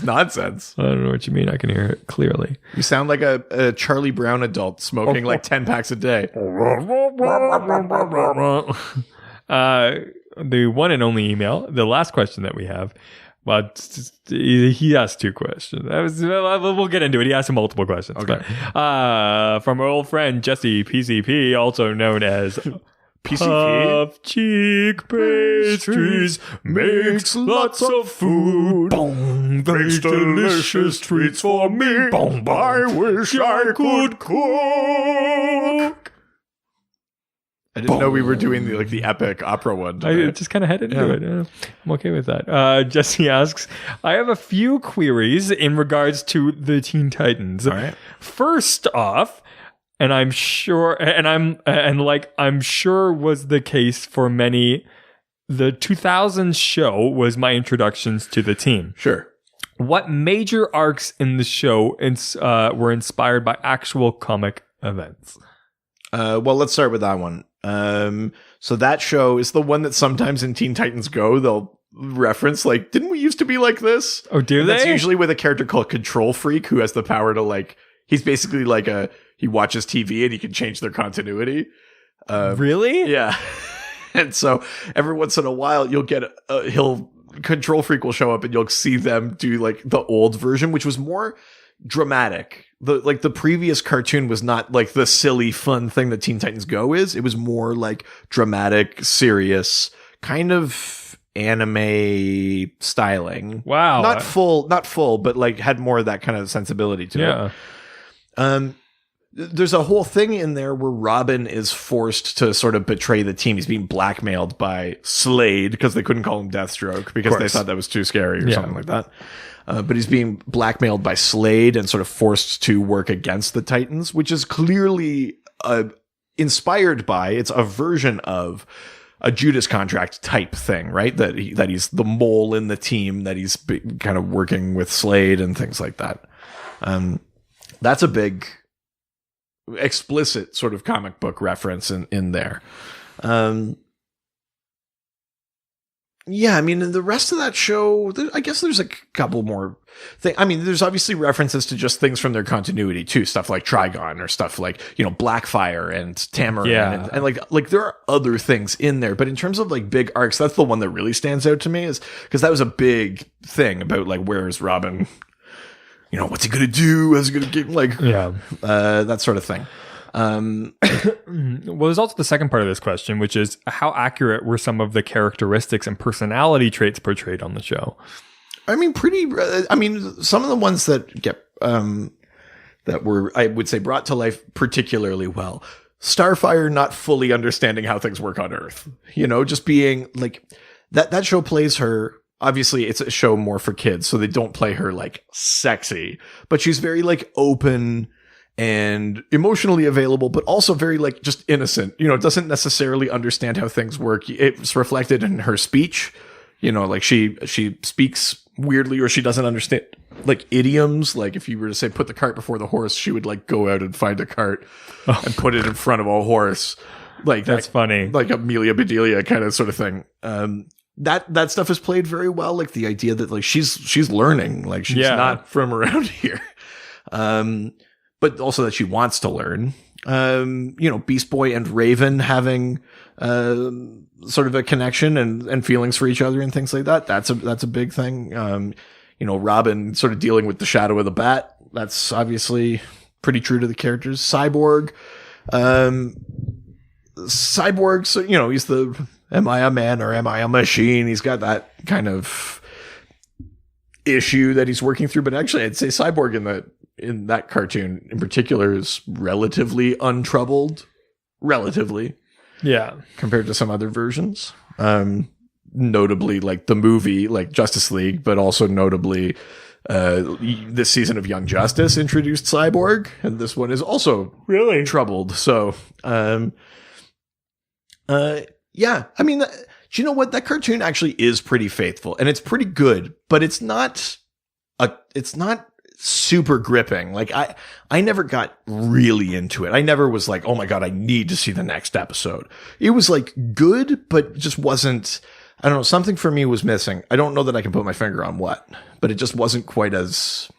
nonsense. I don't know what you mean. I can hear it clearly. You sound like a Charlie Brown adult smoking like 10 packs a day. The one and only email, the last question that we have, well, he asked two questions. We'll get into it. He asked multiple questions. Okay. But, from our old friend Jesse PCP, also known as PCP? Puff Cheek Pastries makes lots of food. Boom, makes delicious treats for me. Boom, I wish I could cook. I didn't know we were doing the epic opera one today. I just kind of headed into it. I'm okay with that. Jesse asks, I have a few queries in regards to the Teen Titans. All right. First off, and I'm sure was the case for many, the 2000s show was my introductions to the team. Sure. What major arcs in the show were inspired by actual comic events? Well, let's start with that one. So that show is the one that sometimes in Teen Titans Go, they'll reference, like, didn't we used to be like this? Oh, do they? That's usually with a character called Control Freak, who has the power to, like, he's basically like he watches TV and he can change their continuity. Really? Yeah. And so every once in a while you'll get Control Freak will show up and you'll see them do like the old version, which was more dramatic. The previous cartoon was not like the silly fun thing that Teen Titans Go is. It was more like dramatic, serious, kind of anime styling. Wow. Not full, but like had more of that kind of sensibility to it. there's a whole thing in there where Robin is forced to sort of betray the team. He's being blackmailed by Slade because they couldn't call him Deathstroke because they thought that was too scary or something like that. But he's being blackmailed by Slade and sort of forced to work against the Titans, which is clearly inspired by, it's a version of a Judas Contract type thing, right? That he's the mole in the team, that he's kind of working with Slade and things like that. That's a big explicit sort of comic book reference in there. Yeah, I mean, in the rest of that show, I guess there's a couple more things. I mean, there's obviously references to just things from their continuity too, stuff like Trigon or stuff like, Blackfire and Tamaran, and like there are other things in there. But in terms of like big arcs, that's the one that really stands out to me, is because that was a big thing about like, where's Robin? What's he gonna do? How's he gonna get that sort of thing. Well, there's also the second part of this question, which is how accurate were some of the characteristics and personality traits portrayed on the show? I mean, some of the ones that get that were, I would say, brought to life particularly well. Starfire not fully understanding how things work on Earth, just being like that show plays her. Obviously, it's a show more for kids, so they don't play her like sexy, but she's very like open and emotionally available, but also very like just innocent, doesn't necessarily understand how things work. It's reflected in her speech, like she speaks weirdly, or she doesn't understand like idioms. Like if you were to say, put the cart before the horse, she would like go out and find a cart and put it in front of a horse. Like that's funny. Like Amelia Bedelia kind of sort of thing. That stuff is played very well. Like the idea that like she's learning, like she's not from around here. But also that she wants to learn. Beast Boy and Raven having sort of a connection and feelings for each other and things like that. That's a big thing. Robin sort of dealing with the shadow of the bat. That's obviously pretty true to the characters. Cyborg, so he's the, am I a man or am I a machine? He's got that kind of issue that he's working through. But actually, I'd say Cyborg in that cartoon in particular is relatively untroubled, compared to some other versions. Notably like the movie, like Justice League, but also notably this season of Young Justice introduced Cyborg, and this one is also really troubled. So I mean, do you know what? That cartoon actually is pretty faithful and it's pretty good, but it's not super gripping. Like I never got really into it. I never was like, oh my God, I need to see the next episode. It was like good, but just wasn't, I don't know, something for me was missing. I don't know that I can put my finger on what, but it just wasn't quite as,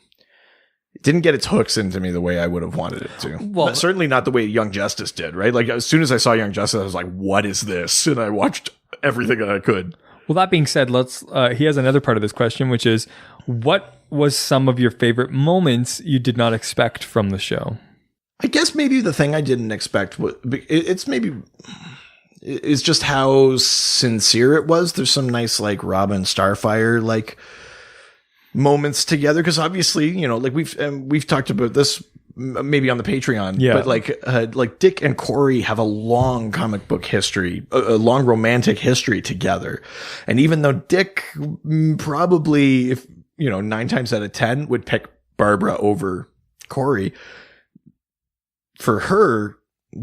it didn't get its hooks into me the way I would have wanted it to. Well, certainly not the way Young Justice did, right? Like as soon as I saw Young Justice, I was like, what is this? And I watched everything that I could. Well, that being said, he has another part of this question, which is, what was some of your favorite moments you did not expect from the show? I guess maybe the thing I didn't expect is just how sincere it was. There's some nice like Robin Starfire like moments together, because obviously like we've talked about this maybe on the Patreon, but like Dick and Corey have a long comic book history, a long romantic history together, and even though Dick probably, if 9 times out of 10 would pick Barbara over Corey, for her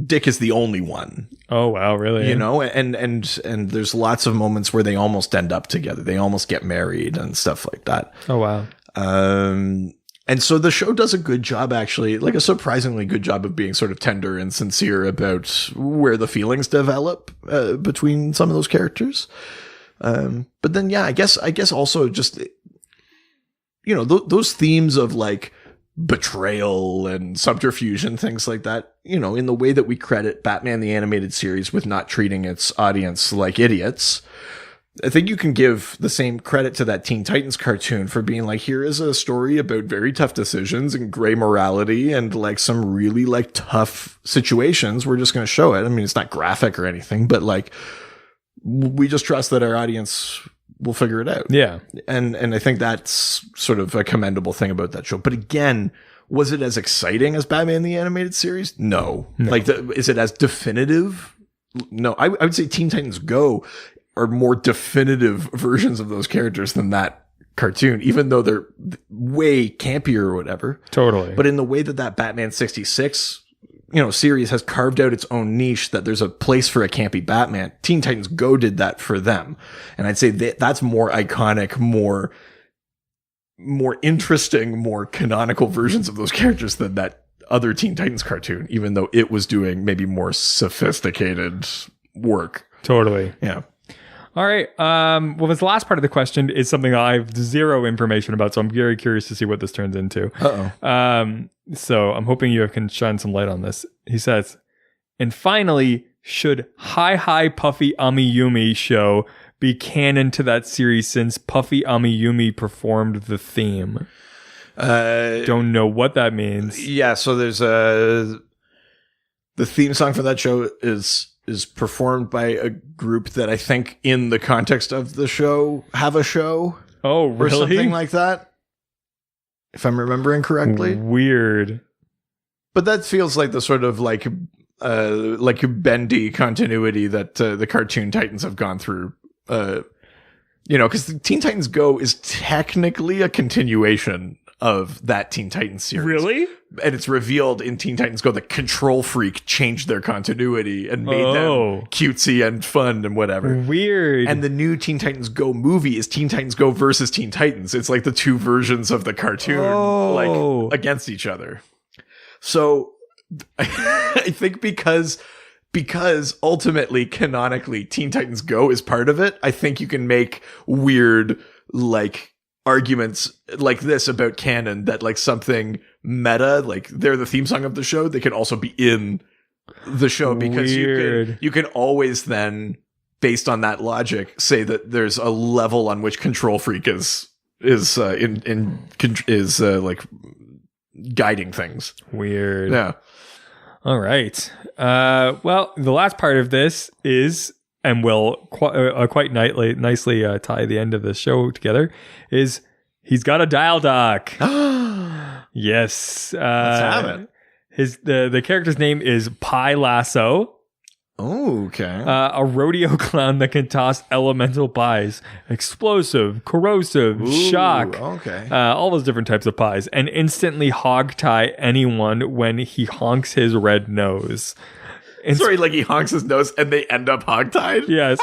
Dick is the only one. Oh wow, really? And there's lots of moments where they almost end up together. They almost get married and stuff like that. Oh wow. And so the show does a good job, actually, like a surprisingly good job of being sort of tender and sincere about where the feelings develop between some of those characters. But then, I guess also just, those themes of like betrayal and subterfuge and things like that, in the way that we credit Batman the Animated Series with not treating its audience like idiots. I think you can give the same credit to that Teen Titans cartoon for being like, here is a story about very tough decisions and gray morality and like some really like tough situations. We're just going to show it. I mean, it's not graphic or anything, but like we just trust that our audience will figure it out. Yeah. And I think that's sort of a commendable thing about that show. But again, Was it as exciting as Batman the Animated Series? No. Like, is it as definitive? No. I would say Teen Titans Go are more definitive versions of those characters than that cartoon, even though they're way campier or whatever. Totally. But in the way that Batman 66, series has carved out its own niche, that there's a place for a campy Batman, Teen Titans Go did that for them. And I'd say that's more iconic, more interesting, more canonical versions of those characters than that other Teen Titans cartoon, even though it was doing maybe more sophisticated work. Totally. Yeah. All right. Well, this last part of the question is something I have zero information about, so I'm very curious to see what this turns into. So I'm hoping you can shine some light on this. He says, and finally, should Hi Puffy Amiyumi show be canon to that series since Puffy Amiyumi performed the theme? Don't know what that means. Yeah, so there's the theme song for that show is performed by a group that I think in the context of the show have a show. Oh, really? Or something like that. If I'm remembering correctly. Weird. But that feels like the sort of like bendy continuity that the cartoon Titans have gone through. Because Teen Titans Go is technically a continuation of that Teen Titans series. Really? And it's revealed in Teen Titans Go that Control Freak changed their continuity and made them cutesy and fun and whatever. Weird. And the new Teen Titans Go movie is Teen Titans Go versus Teen Titans. It's like the two versions of the cartoon like against each other. So I think because ultimately, canonically, Teen Titans Go is part of it, I think you can make weird, like, arguments like this about canon, that, like, something meta, like, they're the theme song of the show, they can also be in the show, because you can always then, based on that logic, say that there's a level on which Control Freak is like guiding things. Weird. Yeah. All right. Well, the last part of this is, and will quite nicely tie the end of the show together, is he's got a dial doc. Yes. Let's have it. The character's name is Pi Lasso. Oh, okay. A rodeo clown that can toss elemental pies, explosive, corrosive, shock, all those different types of pies, and instantly hogtie anyone when he honks his red nose. Sorry, like he honks his nose and they end up hogtied? Yes.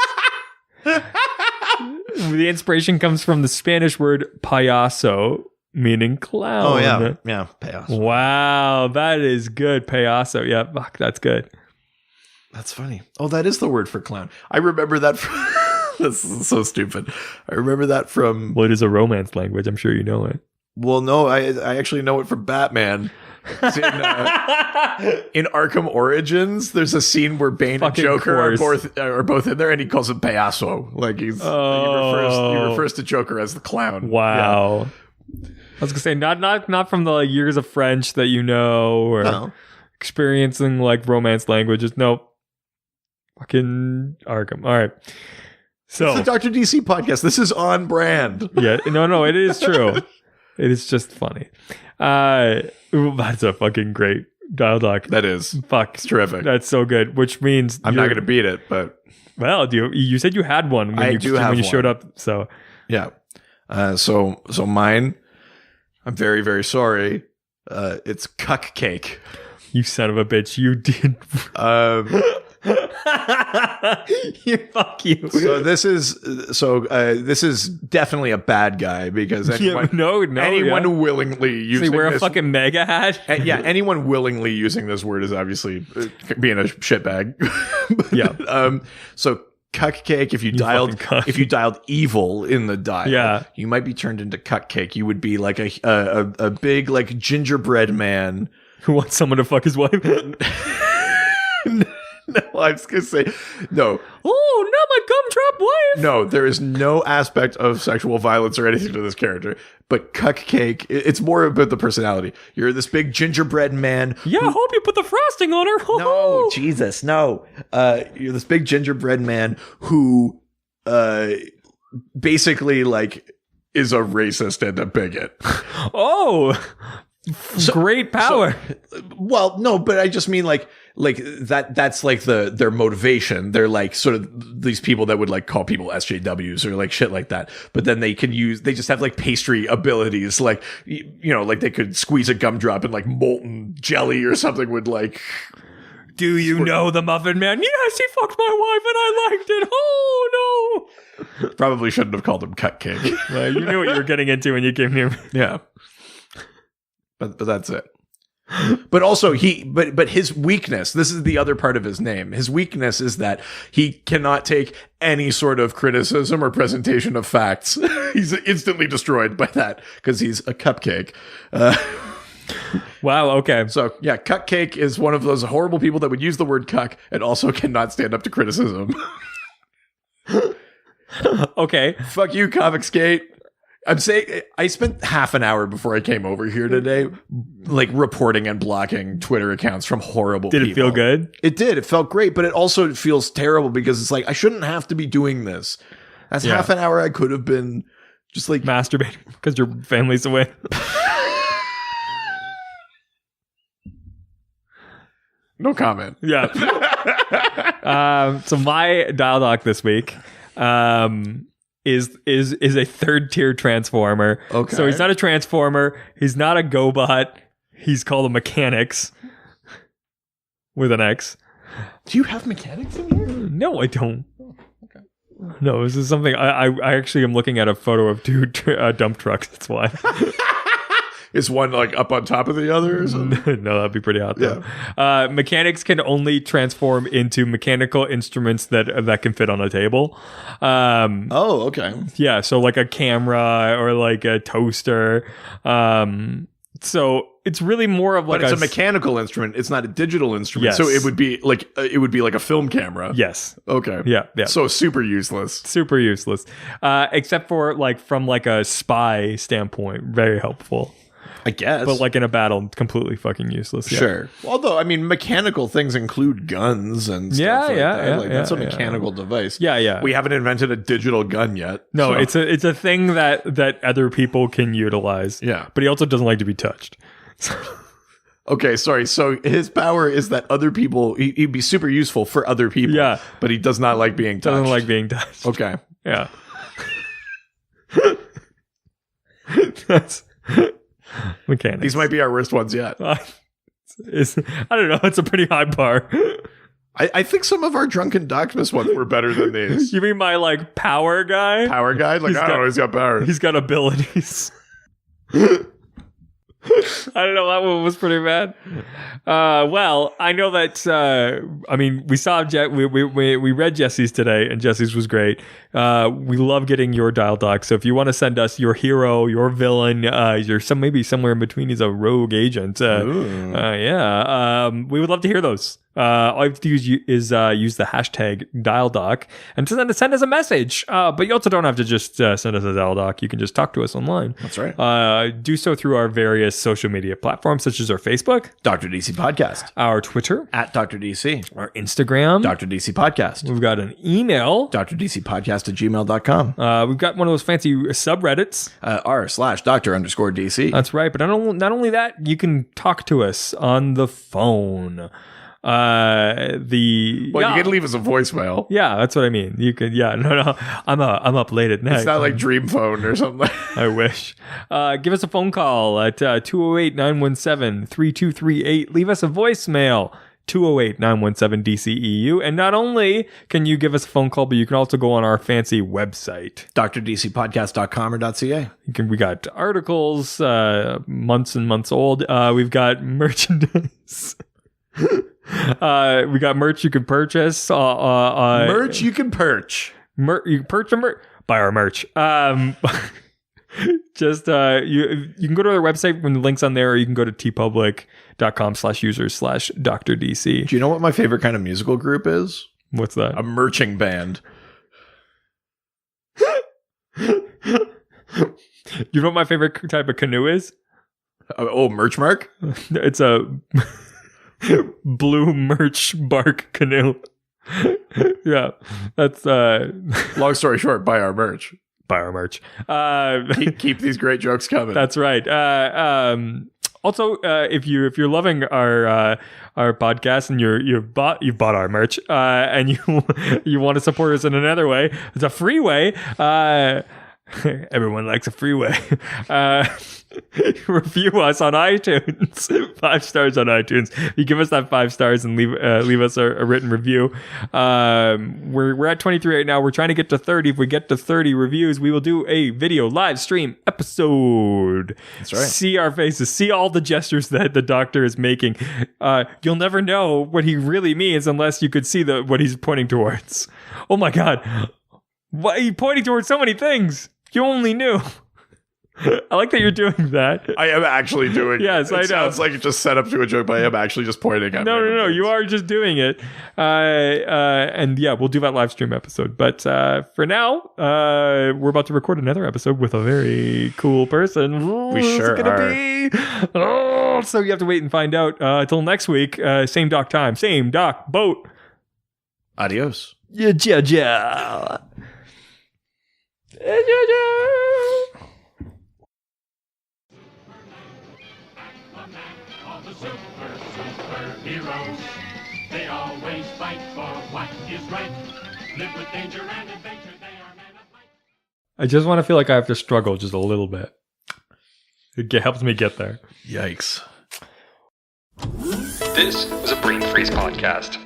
The inspiration comes from the Spanish word payaso, meaning clown. Oh, yeah. Yeah, payaso. Wow, that is good. Payaso. Yeah, fuck, that's good. That's funny. Oh, that is the word for clown. I remember that from... This is so stupid. I remember that from... Well, it is a romance language. I'm sure you know it. Well, no, I actually know it from Batman. In Arkham Origins, there's a scene where Bane and Joker are both in there, and he calls him Payaso. Like he refers to Joker as the clown. Wow. Yeah. I was gonna say not from the years of French that you know, or experiencing like romance languages. Nope. Fucking Arkham. All right. So it's the Dr. DC podcast. This is on brand. Yeah. No, it is true. It is just funny. That's a fucking great dial doc. That is. Fuck. It's terrific. That's so good. Which means I'm not going to beat it, but... Well, you said you had one when you showed up, so... Yeah. So mine, I'm very, very sorry. It's Cuck Cake. You son of a bitch. You did... Fuck you. So this is definitely a bad guy, because anyone willingly using wear a fucking mega hat. Anyone willingly using this word is obviously being a shitbag. Yeah. So Cuck Cake, if you dialed evil in the dial, you might be turned into Cuck Cake. You would be like a big like gingerbread man who wants someone to fuck his wife. No, I was going to say, no. Oh, not my gumdrop wife. No, there is no aspect of sexual violence or anything to this character. But Cuck Cake, it's more about the personality. You're this big gingerbread man. Yeah, I hope you put the frosting on her. No, Jesus, no. You're this big gingerbread man who basically, like, is a racist and a bigot. Oh, great power. Well, no, but I just mean like that's like their motivation. They're like sort of these people that would like call people SJWs or like shit like that. But then they just have like pastry abilities. Like, like they could squeeze a gumdrop and like molten jelly or something would like. Do you know the Muffin Man? Yes, he fucked my wife and I liked it. Oh no. Probably shouldn't have called him Cupcake. Well, you knew what you were getting into when you came here. Yeah. But that's it. But also but his weakness, this is the other part of his name. His weakness is that he cannot take any sort of criticism or presentation of facts. He's instantly destroyed by that because he's a cupcake. Wow, okay. So yeah, Cupcake is one of those horrible people that would use the word cuck and also cannot stand up to criticism. Okay. Fuck you, Comicsgate. I'm saying I spent half an hour before I came over here today, like reporting and blocking Twitter accounts from horrible people. Did it feel good? It did. It felt great, but it also feels terrible because it's like I shouldn't have to be doing this. That's half an hour I could have been just like masturbating because your family's away. No comment. Yeah. So my dial doc this week is a third tier transformer. Okay. So he's not a transformer. He's not a GoBot. He's called a Mechanics with an X. Do you have Mechanics in here? No, I don't. Okay. No, this is something I actually am looking at a photo of two dump trucks. That's why. Is one like up on top of the other or something? No, that'd be pretty hot though. Yeah. Mechanics can only transform into mechanical instruments that can fit on a table. Oh, okay. Yeah, so like a camera or like a toaster. So it's really more of like but it's a mechanical instrument. It's not a digital instrument. Yes. So it would be like a film camera. Yes. Okay. Yeah. So super useless. Super useless. Except for like from like a spy standpoint, very helpful. I guess. But like in a battle, completely fucking useless. Yeah. Sure. Although, I mean, mechanical things include guns and stuff like that. That's a mechanical device. Yeah, yeah. We haven't invented a digital gun yet. No, so. it's a thing that other people can utilize. Yeah. But he also doesn't like to be touched. Okay, sorry. So his power is that other people, he'd be super useful for other people. Yeah. But he does not like being touched. Doesn't like being touched. Okay. Yeah. That's... Mechanics. These might be our worst ones yet. I don't know. It's a pretty high bar. I think some of our Drunken Doctmus ones were better than these. You mean my like power guy? Power guy? Like, I don't know. He's got power. He's got abilities. I don't know. That one was pretty bad. Well, I know that. I mean, we saw we read Jesse's today, and Jesse's was great. We love getting your dial doc. So if you want to send us your hero, your villain, maybe somewhere in between. He's a rogue agent. Yeah. We would love to hear those. All you have to do is use the hashtag DialDoc and send us a message. But you also don't have to just send us a DialDoc. You can just talk to us online. That's right. Do so through our various social media platforms, such as our Facebook, Dr. DC Podcast, our Twitter, at Dr. DC, our Instagram, Dr. DC Podcast. We've got an email, drdcpodcast@gmail.com. We've got one of those fancy subreddits, r/Dr_DC. That's right. But not only that, you can talk to us on the phone. You can leave us a voicemail. Yeah, that's what I mean. You could, no, I'm up late at night. It's not like Dream Phone or something. I wish. Give us a phone call at 208-917-3238. Leave us a voicemail. 208-917-DCEU. And not only can you give us a phone call, but you can also go on our fancy website, drdcpodcast.com or .ca. We got articles, months and months old. We've got merchandise. We got merch you can purchase. Merch you can perch. You can perch buy our merch. Just you can go to our website when the link's on there, or you can go to tpublic.com/users/DrDC. Do you know what my favorite kind of musical group is? What's that? A merching band. You know what my favorite type of canoe is? Merch mark? It's a blue merch bark canoe. Yeah, that's long story short, buy our merch. Buy our merch. Keep these great jokes coming. That's right. Also, if you're loving our podcast and you've bought our merch and you want to support us in another way, it's a free way. Everyone likes a free way. Review us on iTunes. 5 stars on iTunes. You give us that 5 stars and leave us a written review. We're at 23 right now. We're trying to get to 30. If we get to 30 reviews, we will do a video live stream episode. That's right. See our faces. See all the gestures that the doctor is making. You'll never know what he really means unless you could see what he's pointing towards. Oh my God. Why are you pointing towards so many things? You only knew. I like that you're doing that. I am actually doing it. Yes, I know. It sounds like it's just set up to a joke, but I am actually just pointing at No. You are just doing it. And yeah, we'll do that live stream episode. But for now, we're about to record another episode with a very cool person. We sure are. Oh, so you have to wait and find out. Until next week, same doc time, same doc boat. Adios. Yeah. Heroes, they always fight for what is right. Live with danger and adventure, they are men of might. I just want to feel like I have to struggle just a little bit. It helps me get there. Yikes. This was a Brain Freeze podcast.